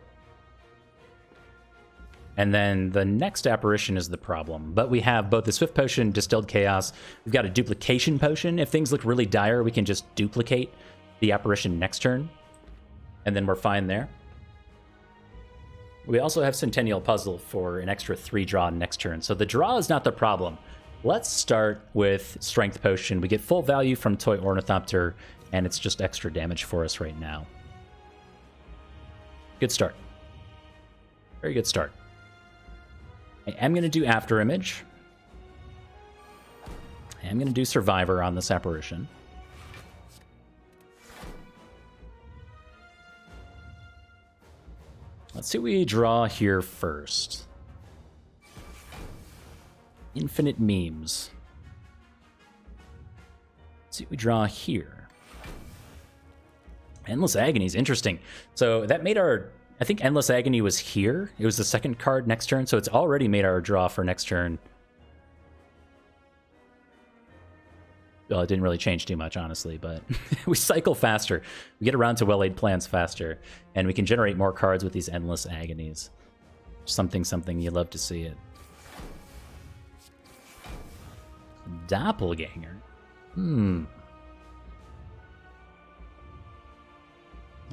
And then the next apparition is the problem. But we have both the Swift Potion, Distilled Chaos. We've got a Duplication Potion. If things look really dire, we can just duplicate the apparition next turn. And then we're fine there. We also have Centennial Puzzle for an extra 3 draw next turn. So the draw is not the problem. Let's start with Strength Potion. We get full value from Toy Ornithopter, and it's just extra damage for us right now. Good start. Very good start. I am going to do After Image. I am going to do Survivor on this apparition. Let's see what we draw here first. Infinite Memes. Let's see what we draw here. Endless Agony is interesting. So that made our... I think Endless Agony was here. It was the second card next turn, so it's already made our draw for next turn. Well, it didn't really change too much, honestly, but we cycle faster. We get around to Well-Laid Plans faster, and we can generate more cards with these Endless Agonies. Something, you love to see it. Doppelganger.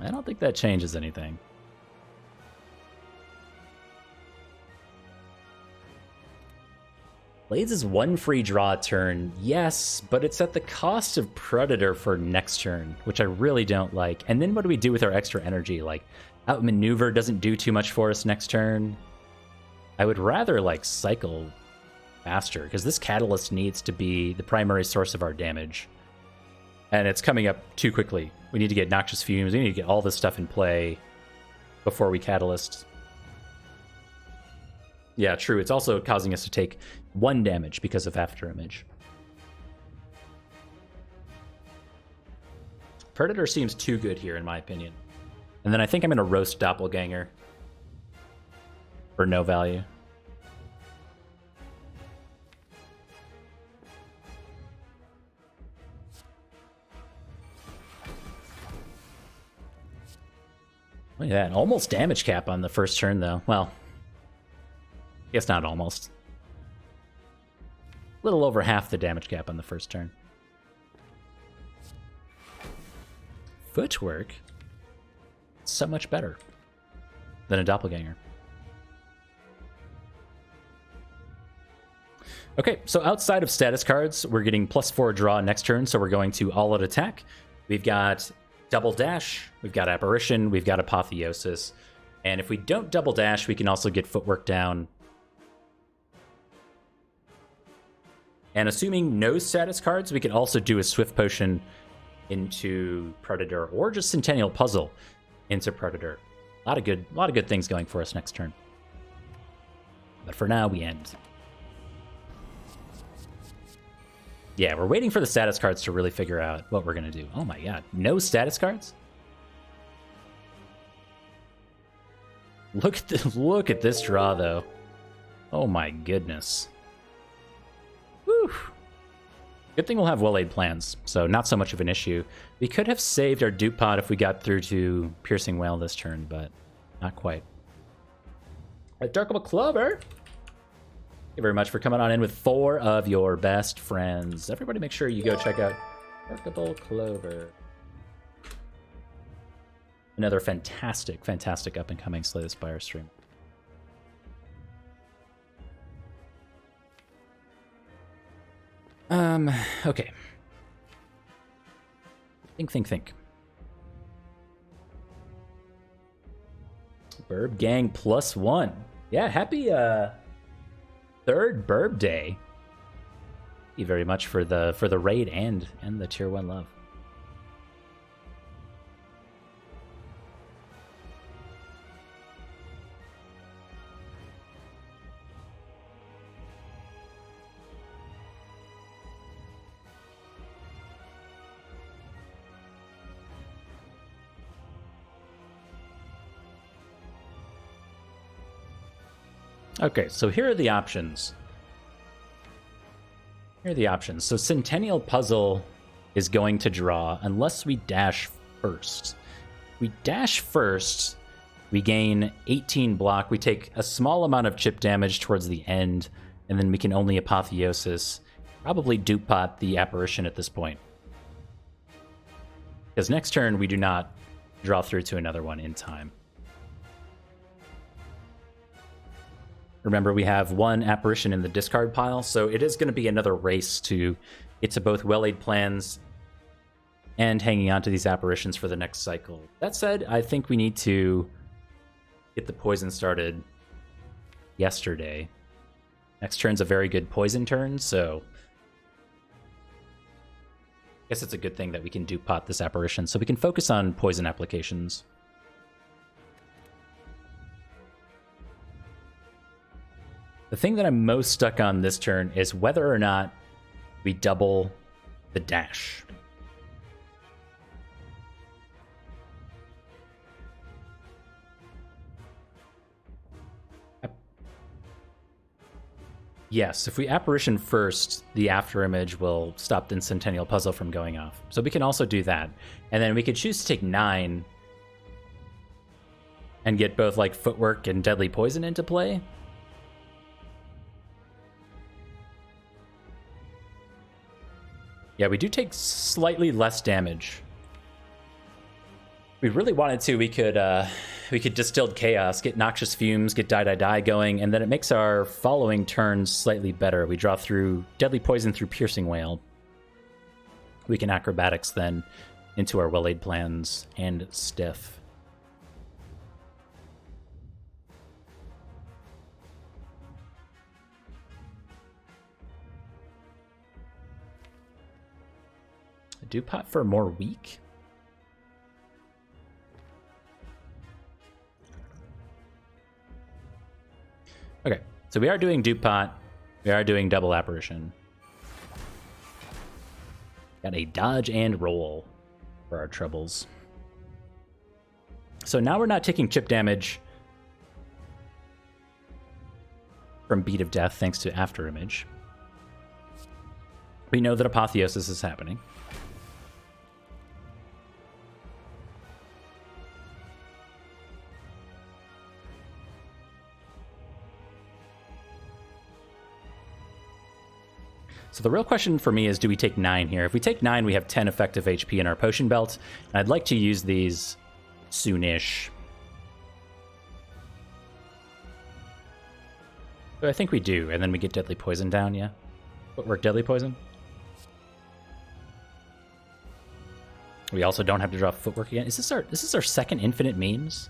I don't think that changes anything. Blades is one free draw turn, yes, but it's at the cost of Predator for next turn, which I really don't like. And then what do we do with our extra energy? Like, outmaneuver doesn't do too much for us next turn. I would rather, like, cycle faster, because this Catalyst needs to be the primary source of our damage. And it's coming up too quickly. We need to get Noxious Fumes, we need to get all this stuff in play before we Catalyst. Yeah, true. It's also causing us to take 1 damage because of Afterimage. Predator seems too good here, in my opinion. And then I think I'm going to roast Doppelganger for no value. Look at that. Almost damage cap on the first turn, though. Well, I guess not almost. A little over half the damage cap on the first turn. Footwork? So much better than a Doppelganger. Okay, so outside of status cards, we're getting +4 draw next turn, so we're going to all-out attack. We've got Double Dash, we've got Apparition, we've got Apotheosis. And if we don't Double Dash, we can also get Footwork down. And assuming no status cards, we can also do a Swift Potion into Predator, or just Centennial Puzzle into Predator. A lot of good things going for us next turn. But for now, we end. Yeah, we're waiting for the status cards to really figure out what we're going to do. Oh my god, no status cards? Look at this draw, though. Oh my goodness. Whew. Good thing we'll have well-laid plans, so not so much of an issue. We could have saved our dupe pod if we got through to Piercing Wail this turn, but not quite. All right, Darkable Clover. Thank you very much for coming on in with 4 of your best friends. Everybody make sure you go check out Darkable Clover. Another fantastic up-and-coming Slay the Spire stream. Okay. Think. Burb Gang +1. Yeah, happy, 3rd Burb Day. Thank you very much for the raid and the tier 1 love. Okay, so here are the options. So Centennial Puzzle is going to draw unless we dash first. If we dash first, we gain 18 block. We take a small amount of chip damage towards the end, and then we can only Apotheosis. Probably dupe pot the Apparition at this point. Because next turn, we do not draw through to another one in time. Remember, we have 1 Apparition in the discard pile, so it is going to be another race to get to both well-laid plans and hanging on to these Apparitions for the next cycle. That said, I think we need to get the poison started yesterday. Next turn's a very good poison turn, so I guess it's a good thing that we can dupe pot this Apparition, so we can focus on poison applications. The thing that I'm most stuck on this turn is whether or not we double the dash. Yes, if we Apparition first, the Afterimage will stop the Centennial Puzzle from going off. So we can also do that. And then we could choose to take 9 and get both like Footwork and Deadly Poison into play. Yeah, we do take slightly less damage. If we really wanted to, we could Distilled Chaos, get Noxious Fumes, get Die going, and then it makes our following turns slightly better. We draw through Deadly Poison through Piercing Wail. We can Acrobatics then into our Well-Laid Plans and Stiff. Do pot for more weak? Okay, so we are doing Dupe Pot. We are doing Double Apparition. Got a dodge and roll for our troubles. So now we're not taking chip damage from Beat of Death thanks to Afterimage. We know that Apotheosis is happening. So the real question for me is, do we take 9 here? If we take 9, we have 10 effective HP in our potion belt, and I'd like to use these soonish. So I think we do, and then we get Deadly Poison down, yeah? Footwork Deadly Poison? We also don't have to draw Footwork again. Is this our second infinite memes?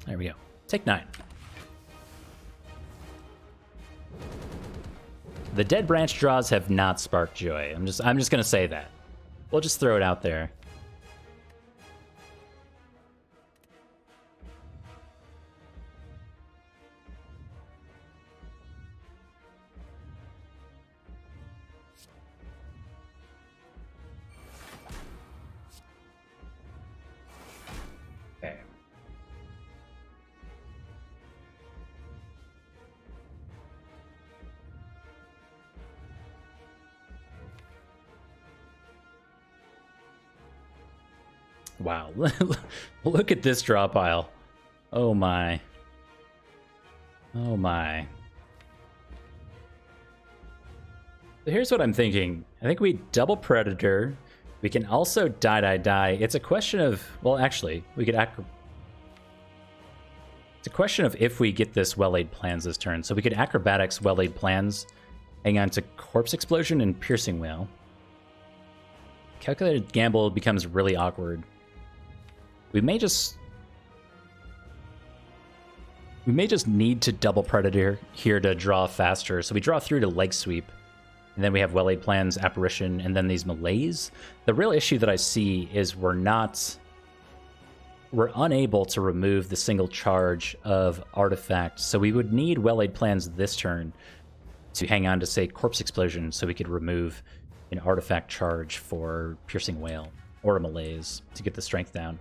There we go. Take 9. The Dead Branch draws have not sparked joy. I'm just gonna say that. We'll just throw it out there. Wow, look at this draw pile. Oh my. Oh my. So here's what I'm thinking. I think we double Predator. We can also die. It's a question of, well, actually, we could it's a question of if we get this Well-Laid Plans this turn. So we could Acrobatics, Well-Laid Plans, hang on to Corpse Explosion and Piercing Wail. Calculated Gamble becomes really awkward. We may just need to double Predator here to draw faster. So we draw through to Leg Sweep, and then we have Well-Laid Plans, Apparition, and then these Malaise. The real issue that I see is we're unable to remove the single charge of Artifact. So we would need Well-Laid Plans this turn to hang on to, say, Corpse Explosion, so we could remove an Artifact charge for Piercing Wail or a Malaise to get the strength down.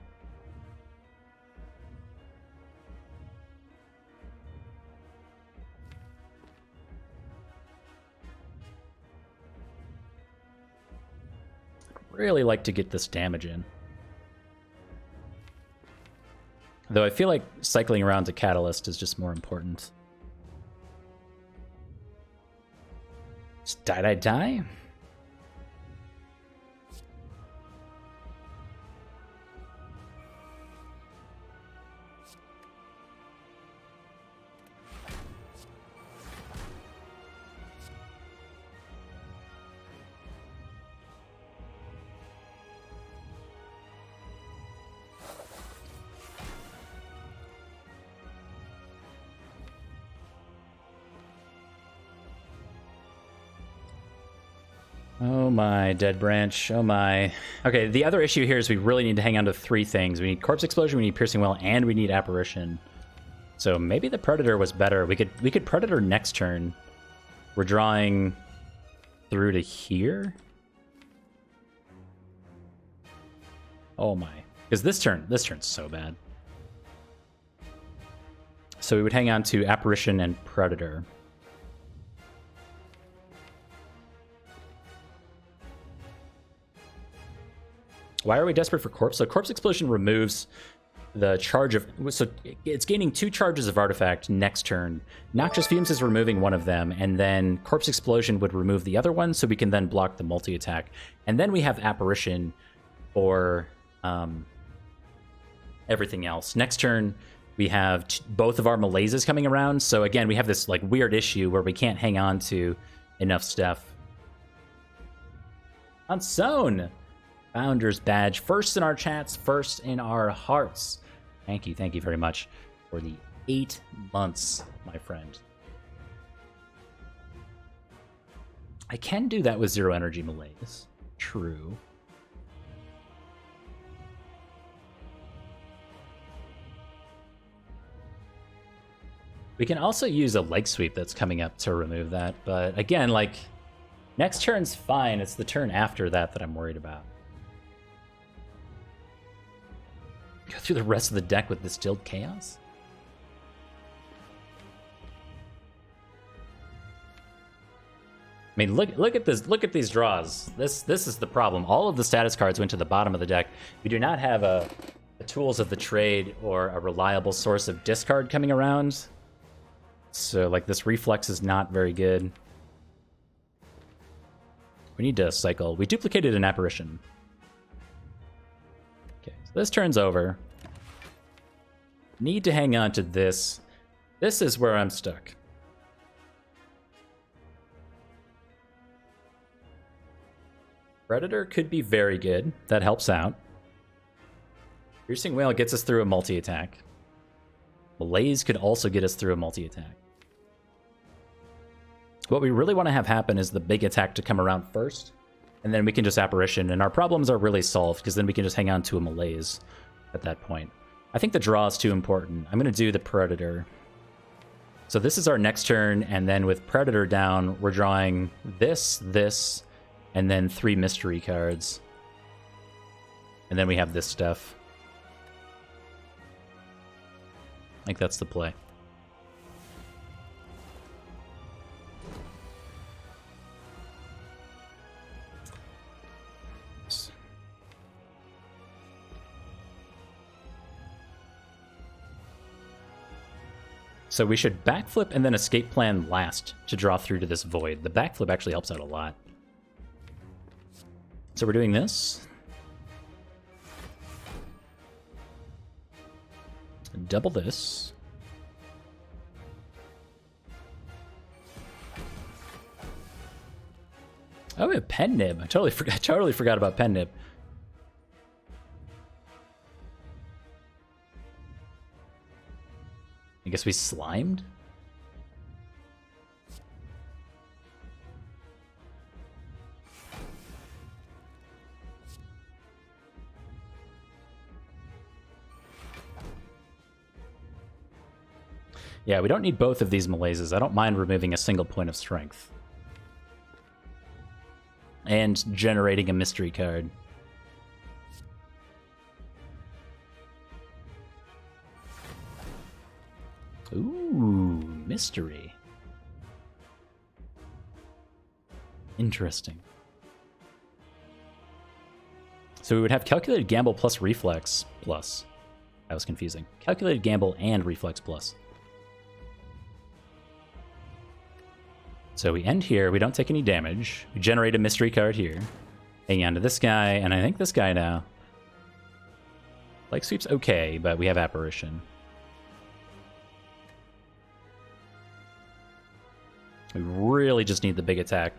Really like to get this damage in. Though I feel like cycling around to Catalyst is just more important. Just die. Oh my, Dead Branch. Oh my. Okay, the other issue here is we really need to hang on to 3 things. We need Corpse Explosion, we need Piercing Wail, and we need Apparition. So maybe the Predator was better. We could Predator next turn. We're drawing through to here. Oh my. Because this turn's so bad. So we would hang on to Apparition and Predator. Why are we desperate for Corpse? So Corpse Explosion removes the charge of... So it's gaining 2 charges of artifact next turn. Noxious Fumes is removing one of them, and then Corpse Explosion would remove the other one, so we can then block the multi-attack. And then we have Apparition for everything else. Next turn, we have both of our Malaises coming around, so again, we have this like weird issue where we can't hang on to enough stuff. Unsone! Founder's Badge, first in our chats, first in our hearts. Thank you very much for the 8 months, my friend. I can do that with 0 energy malaise. True. We can also use a leg sweep that's coming up to remove that, but again, like, next turn's fine. It's the turn after that that I'm worried about. Go through the rest of the deck with Distilled Chaos? I mean, look at this. Look at these draws. This is the problem. All of the status cards went to the bottom of the deck. We do not have the tools of the trade or a reliable source of discard coming around. So, like, this reflex is not very good. We need to cycle. We duplicated an apparition. Okay, so this turn's over. Need to hang on to this. This is where I'm stuck. Predator could be very good. That helps out. Piercing Whale gets us through a multi-attack. Malaise could also get us through a multi-attack. What we really want to have happen is the big attack to come around first, and then we can just apparition, and our problems are really solved, because then we can just hang on to a malaise at that point. I think the draw is too important. I'm going to do the Predator. So this is our next turn, and then with Predator down, we're drawing this, and then 3 mystery cards. And then we have this stuff. I think that's the play. So we should backflip and then escape plan last to draw through to this void. The backflip actually helps out a lot. So we're doing this. Double this. Oh, we have Pen Nib. I totally forgot about Pen Nib. I guess we slimed? Yeah, we don't need both of these malaises. I don't mind removing a single point of strength. And generating a mystery card. Ooh, mystery. Interesting. So we would have calculated gamble plus reflex plus. That was confusing. Calculated gamble and reflex plus. So we end here. We don't take any damage. We generate a mystery card here. Hang on to this guy, and I think this guy now. Like sweep's okay, but we have apparition. We really just need the big attack.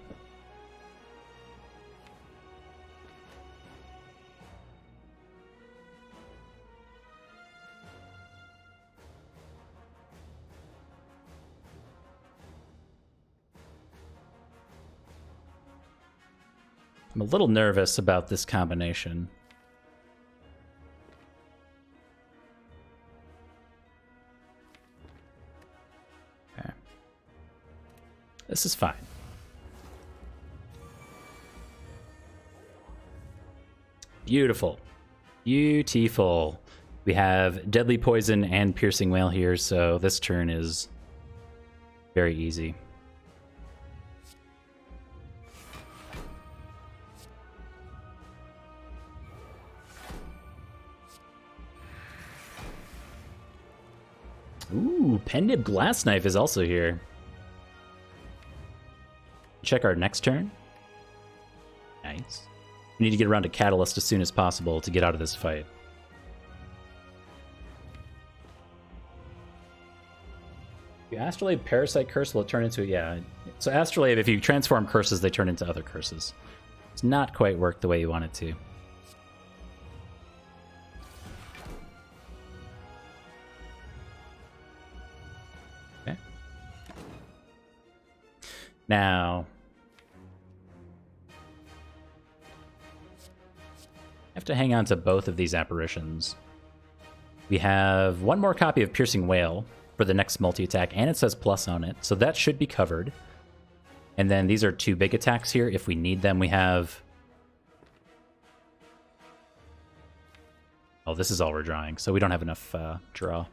I'm a little nervous about this combination. Okay. This is fine. Beautiful. Beautiful. We have Deadly Poison and Piercing Wail here, so this turn is very easy. Ooh, Pendib Glass Knife is also here. Check our next turn. Nice. We need to get around to Catalyst as soon as possible to get out of this fight. The Astrolabe Parasite Curse will turn into... Yeah. So Astrolabe, if you transform curses, they turn into other curses. It's not quite worked the way you want it to. Okay. Now... I have to hang on to both of these apparitions. We have one more copy of Piercing Wail for the next multi-attack, and it says plus on it, so that should be covered. And then these are two big attacks here. If we need them, we have... Oh, this is all we're drawing, so we don't have enough draw.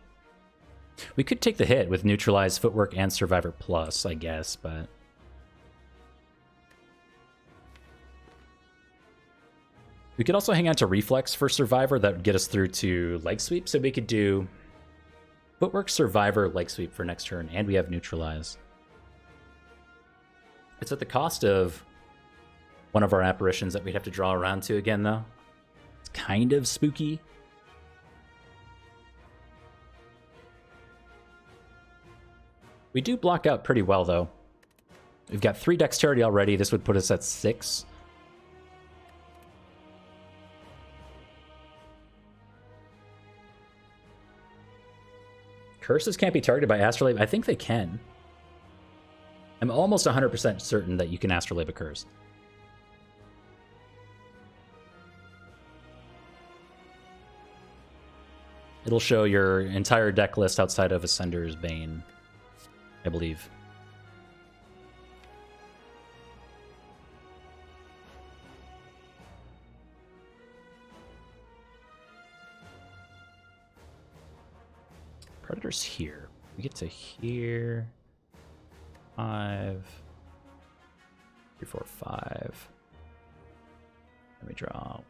We could take the hit with Neutralize, Footwork, and Survivor Plus, I guess, but... We could also hang on to Reflex for Survivor. That would get us through to Leg Sweep. So we could do Footwork, Survivor, Leg Sweep for next turn, and we have Neutralize. It's at the cost of one of our apparitions that we'd have to draw around to again, though. It's kind of spooky. We do block out pretty well, though. We've got 3 Dexterity already. This would put us at 6. Curses can't be targeted by Astrolabe. I think they can. I'm almost 100% certain that you can Astrolabe a curse. It'll show your entire deck list outside of Ascender's Bane, I believe. Predator's here. We get to here. 5. 3, 4, 5. Let me draw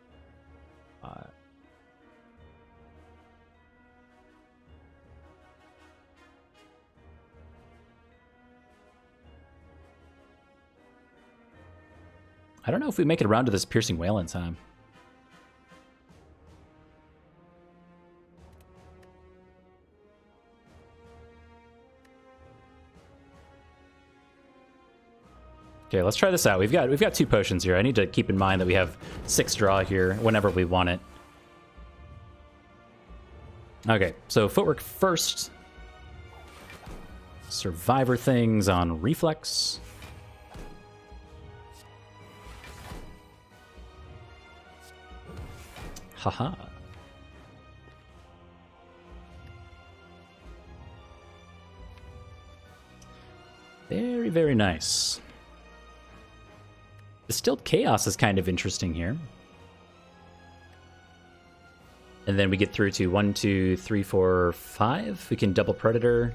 5. I don't know if we make it around to this Piercing Wail in time. Okay, let's try this out. We've got 2 potions here. I need to keep in mind that we have 6 draw here whenever we want it. Okay, so Footwork first. Survivor things on Reflex. Haha. Very, very nice. Distilled Chaos is kind of interesting here. And then we get through to 1, 2, 3, 4, 5. We can double Predator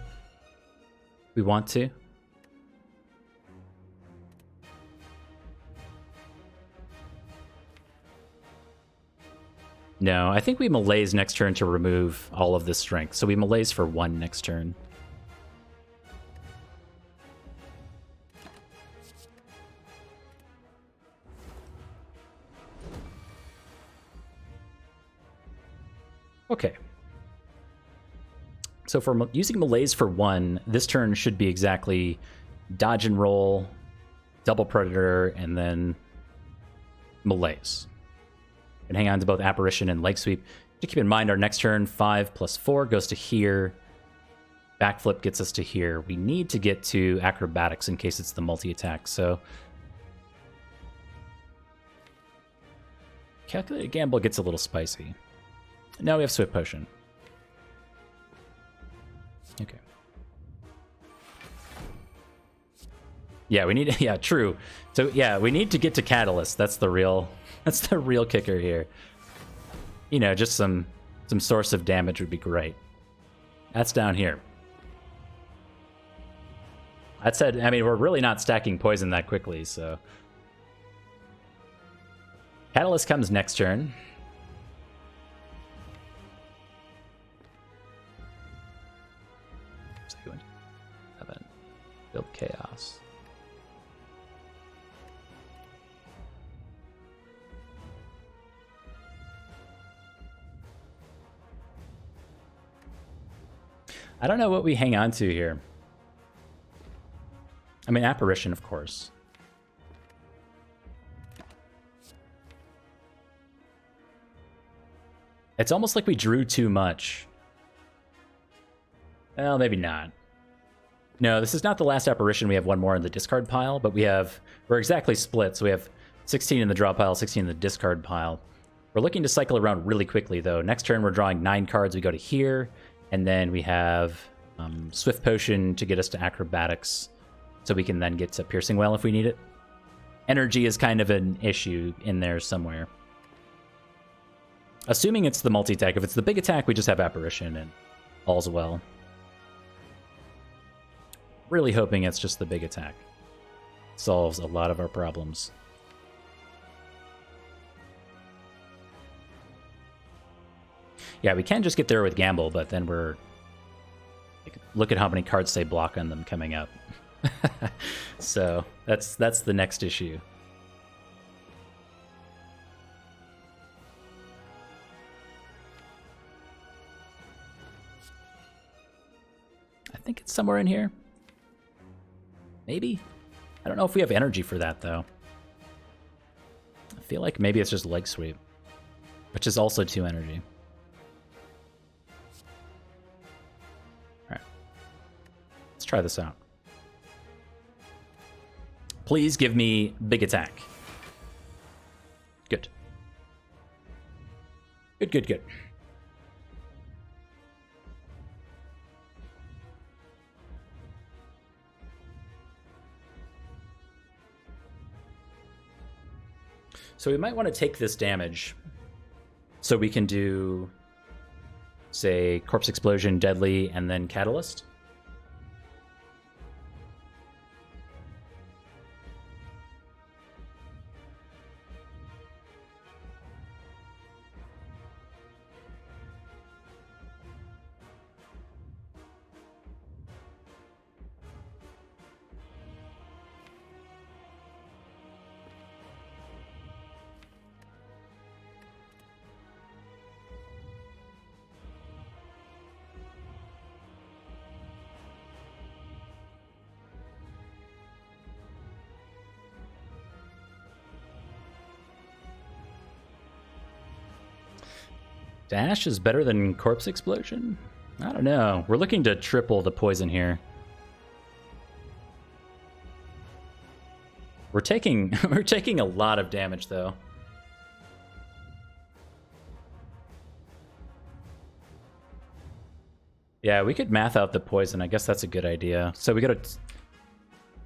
if we want to. No, I think we Malaise next turn to remove all of this strength. So we Malaise for 1 next turn. Okay. So for using Malaise for 1, this turn should be exactly dodge and roll, double Predator, and then Malaise. And hang on to both Apparition and Leg Sweep. To keep in mind, our next turn, 5 plus 4 goes to here. Backflip gets us to here. We need to get to Acrobatics in case it's the multi-attack, so... Calculated Gamble gets a little spicy. Now we have Swift Potion. Okay. Yeah, we need... Yeah, true. So, yeah, we need to get to Catalyst. That's the real kicker here. You know, just some source of damage would be great. That's down here. That said, I mean, we're really not stacking poison that quickly, so... Catalyst comes next turn. Build chaos. I don't know what we hang on to here. I mean, apparition, of course. It's almost like we drew too much. Well, maybe not. No, this is not the last apparition. We have one more in the discard pile, but we're exactly split. So we have 16 in the draw pile, 16 in the discard pile. We're looking to cycle around really quickly, though. Next turn, we're drawing 9 cards. We go to here, and then we have Swift Potion to get us to Acrobatics, so we can then get to Piercing Wail if we need it. Energy is kind of an issue in there somewhere. Assuming it's the multi-attack. If it's the big attack, we just have Apparition and all's well. Really hoping it's just the big attack. Solves a lot of our problems. Yeah, we can just get there with Gamble, but then we're... Look at how many cards say block on them coming up. So that's the next issue. I think it's somewhere in here. Maybe? I don't know if we have energy for that, though. I feel like maybe it's just Leg Sweep, which is also 2 energy. Alright. Let's try this out. Please give me big attack. Good. Good, good, good. So we might want to take this damage so we can do, say, Corpse Explosion, Deadly, and then Catalyst. Dash is better than Corpse Explosion? I don't know. We're looking to triple the poison here. We're taking a lot of damage though. Yeah, we could math out the poison. I guess that's a good idea. So we go to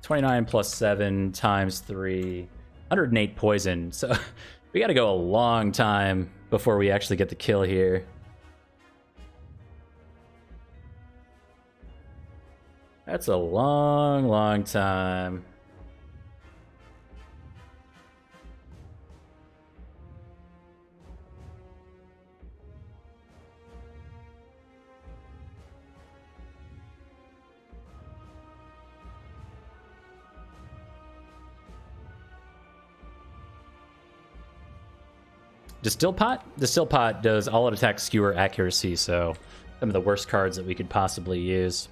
29 plus 7 times 3, 108 poison. So we got to go a long time before we actually get the kill here. That's a long, long time. Distill Pot? Distill Pot does all-out attack, skewer, accuracy, so some of the worst cards that we could possibly use.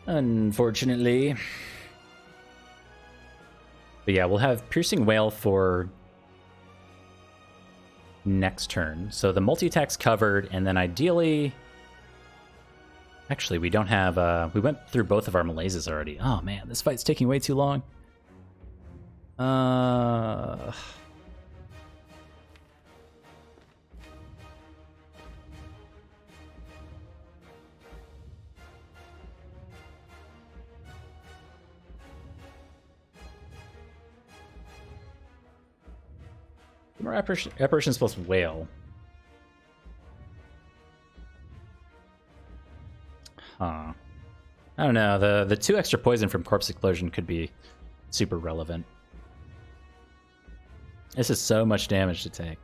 Unfortunately. But yeah, we'll have Piercing Wail for next turn. So the multi-attack's covered, and then ideally... Actually, we don't have... we went through both of our malaises already. Oh man, this fight's taking way too long. More apparitions plus Whale. Huh. I don't know. The 2 extra poison from Corpse Explosion could be super relevant. This is so much damage to take.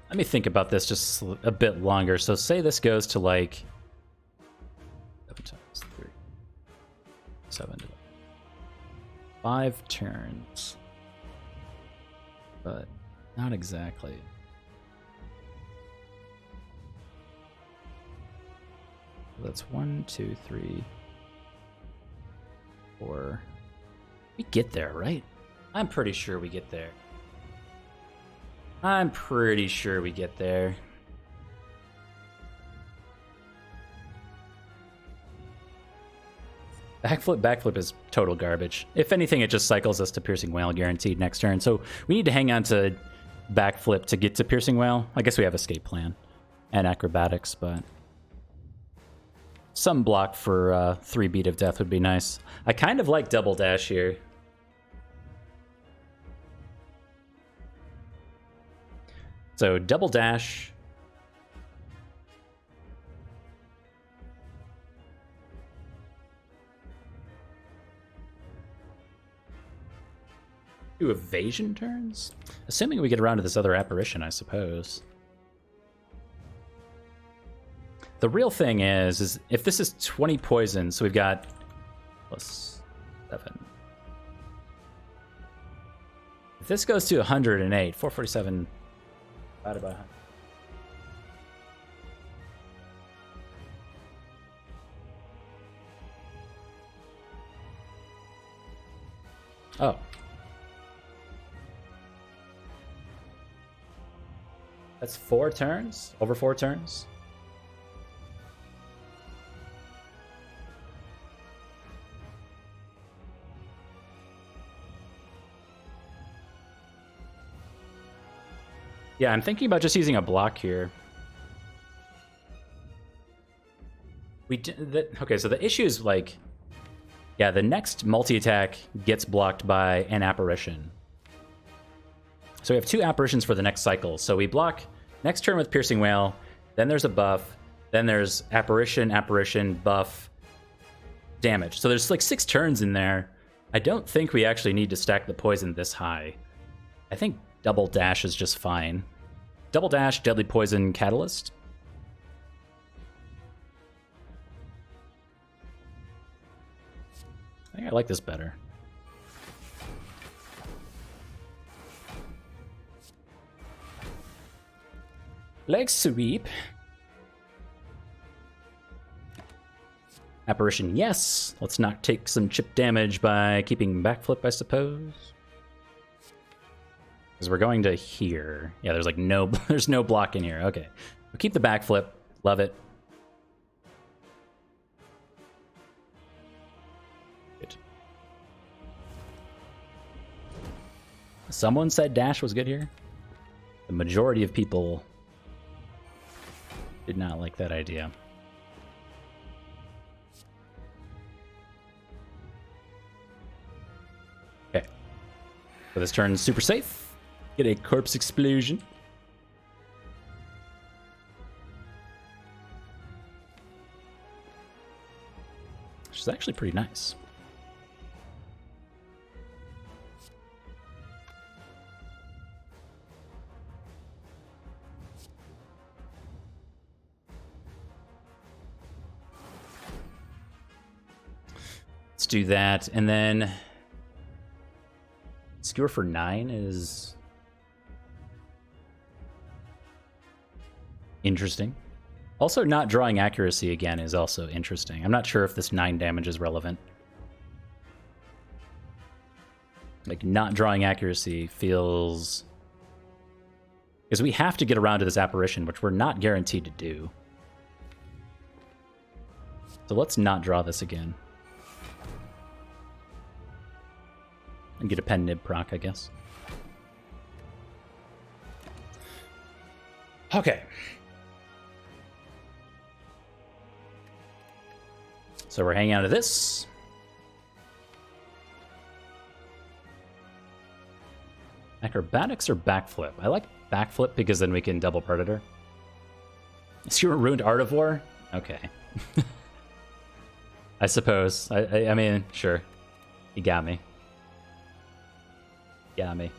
Let me think about this just a bit longer. So say this goes to like 7 times 3. 7. 5 turns. But not exactly. That's 1, 2, 3, 4. We get there, right? I'm pretty sure we get there. I'm pretty sure we get there. Backflip is total garbage. If anything, it just cycles us to Piercing Wail guaranteed next turn. So we need to hang on to backflip to get to Piercing Wail. I guess we have escape plan and acrobatics, but some block for 3 beat of death would be nice. I kind of like double dash here. So double dash. Do evasion turns? Assuming we get around to this other apparition, I suppose. The real thing is if this is 20 poison, so we've got plus 7. If this goes to 108, 447 divided by 100. Oh. That's 4 turns? Over 4 turns? Yeah, I'm thinking about just using a block here. Okay, so the issue is like, yeah, the next multi-attack gets blocked by an apparition. So we have 2 apparitions for the next cycle. So we block next turn with Piercing Wail, then there's a buff, then there's apparition, apparition, buff, damage. So there's like 6 turns in there. I don't think we actually need to stack the poison this high. I think double dash is just fine. Double dash, deadly poison, catalyst. I think I like this better. Leg sweep. Apparition, yes. Let's not take some chip damage by keeping backflip, I suppose. Because we're going to here. Yeah, there's like there's no block in here. Okay. We'll keep the backflip. Love it. Good. Someone said dash was good here. The majority of people did not like that idea. Okay. So this turn's super safe. Get a corpse explosion. Which is actually pretty nice. Let's do that, and then skewer for 9 is interesting. Also, not drawing accuracy again is also interesting. I'm not sure if this 9 damage is relevant. Like, not drawing accuracy feels... Because we have to get around to this apparition, which we're not guaranteed to do. So let's not draw this again. And get a pen nib proc, I guess. Okay. So we're hanging out of this. Acrobatics or backflip? I like backflip because then we can double predator. Is your ruined Art of War? Okay. I suppose. I mean, sure. You got me. Got me.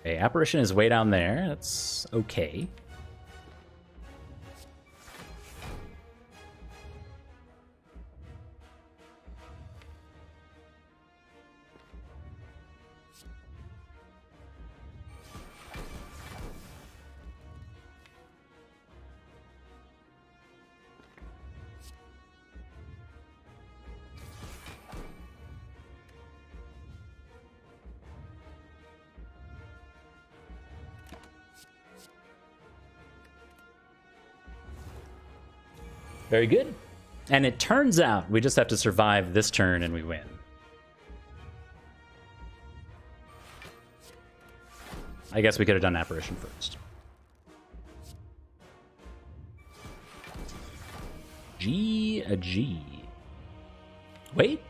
Okay, Apparition is way down there. That's okay. Very good. And it turns out we just have to survive this turn and we win. I guess we could have done Apparition first. A G. Wait.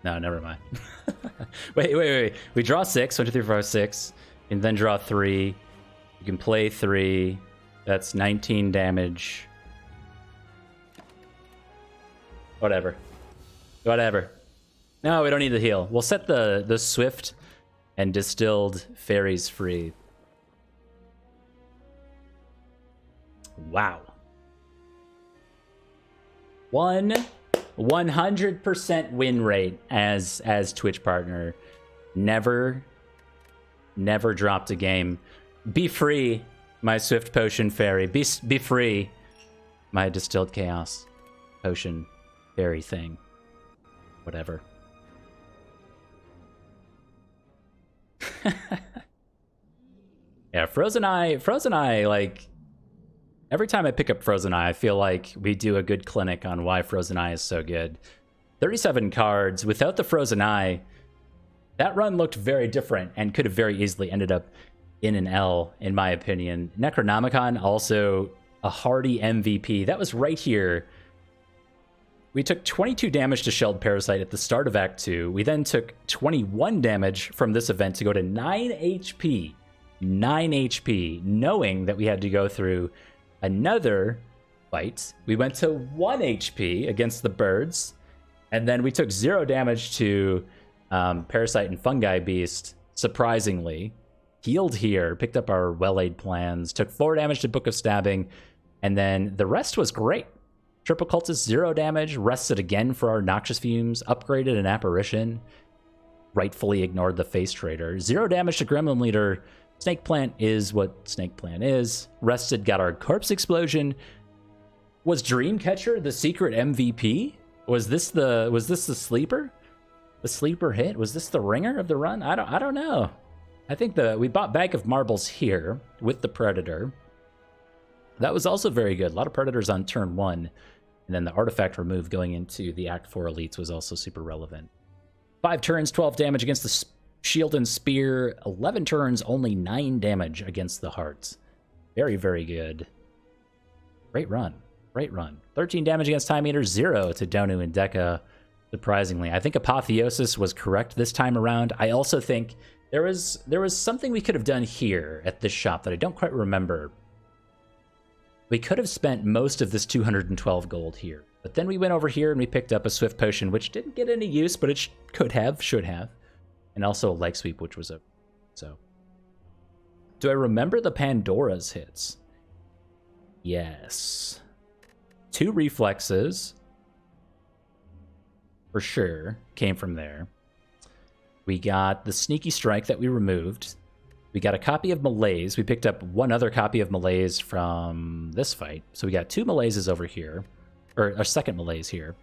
No, never mind. wait. We draw 6. 1, 2, 3, 4, 5, 6. And then draw 3. You can play 3. That's 19 damage. Whatever. No, we don't need the heal. We'll set the Swift and Distilled Fairies free. Wow. 100% win rate as Twitch partner. Never dropped a game. Be free, my Swift Potion Fairy. Be free, my Distilled Chaos Potion Fairy thing. Whatever. Yeah, Frozen Eye, like, every time I pick up Frozen Eye, I feel like we do a good clinic on why Frozen Eye is so good. 37 cards. Without the Frozen Eye, that run looked very different and could have very easily ended up in an L, in my opinion. Necronomicon, also a hardy MVP. That was right here. We took 22 damage to Shelled Parasite at the start of Act 2. We then took 21 damage from this event to go to 9 HP. 9 HP, knowing that we had to go through another fight. We went to 1 HP against the birds, and then we took 0 damage to Parasite and Fungi Beast, surprisingly. Healed here, picked up our well-laid plans, took 4 damage to Book of Stabbing, and then the rest was great. Triple Cultist, 0 damage, rested again for our Noxious Fumes, upgraded an Apparition, rightfully ignored the Face Trader. 0 damage to Gremlin Leader. Snake Plant is what Snake Plant is. Rested, got our Corpse Explosion. Was Dreamcatcher the secret MVP? Was this the sleeper? The sleeper hit? Was this the ringer of the run? I don't know. I think we bought Bag of Marbles here with the Predator. That was also very good. A lot of Predators on turn 1. And then the artifact remove going into the Act 4 elites was also super relevant. 5 turns, 12 damage against the Shield and Spear. 11 turns, only 9 damage against the Hearts. Very, very good. Great run. 13 damage against Time Eater, 0 to Donu and Deka, surprisingly. I think Apotheosis was correct this time around. I also think there was something we could have done here at this shop that I don't quite remember. We could have spent most of this 212 gold here. But then we went over here and we picked up a Swift Potion, which didn't get any use, but it should have. And also a Leg Sweep, which was so. Do I remember the Pandora's hits? Yes. 2 reflexes, for sure, came from there. We got the Sneaky Strike that we removed. We got a copy of Malaise. We picked up 1 other copy of Malaise from this fight. So we got 2 Malaises over here, or a second Malaise here.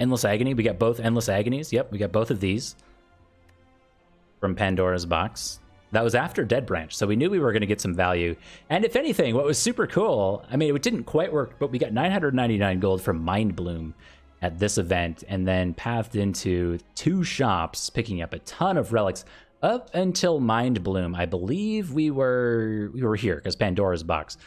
Endless Agony. We got both Endless Agonies. Yep, we got both of these. from Pandora's Box. That was after Dead Branch, so we knew we were going to get some value. And if anything, what was super cool, I mean, it didn't quite work, but we got 999 gold from Mind Bloom at this event, and then pathed into 2 shops, picking up a ton of relics up until Mind Bloom. I believe we were here because Pandora's Box.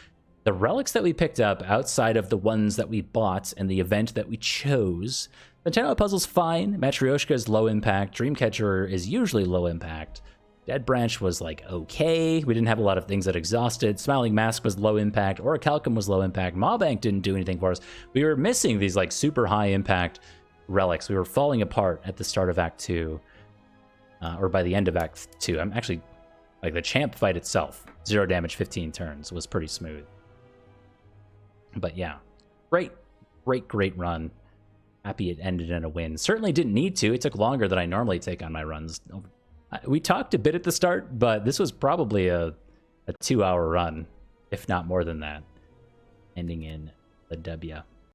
The relics that we picked up outside of the ones that we bought and the event that we chose, the Nintendo Puzzle's fine. Matryoshka is low impact. Dreamcatcher is usually low impact. Dead Branch was like okay. We didn't have a lot of things that exhausted. Smiling Mask was low impact. Orichalcum was low impact. Mawbank didn't do anything for us. We were missing these like super high impact relics. We were falling apart at the start of Act 2. Or by the end of Act 2. I'm actually, like, the champ fight itself, 0 damage, 15 turns, was pretty smooth. But yeah, great run. Happy it ended in a win. Certainly didn't need to. It took longer than I normally take on my runs. We talked a bit at the start, but this was probably a 2-hour run, if not more than that, ending in a W.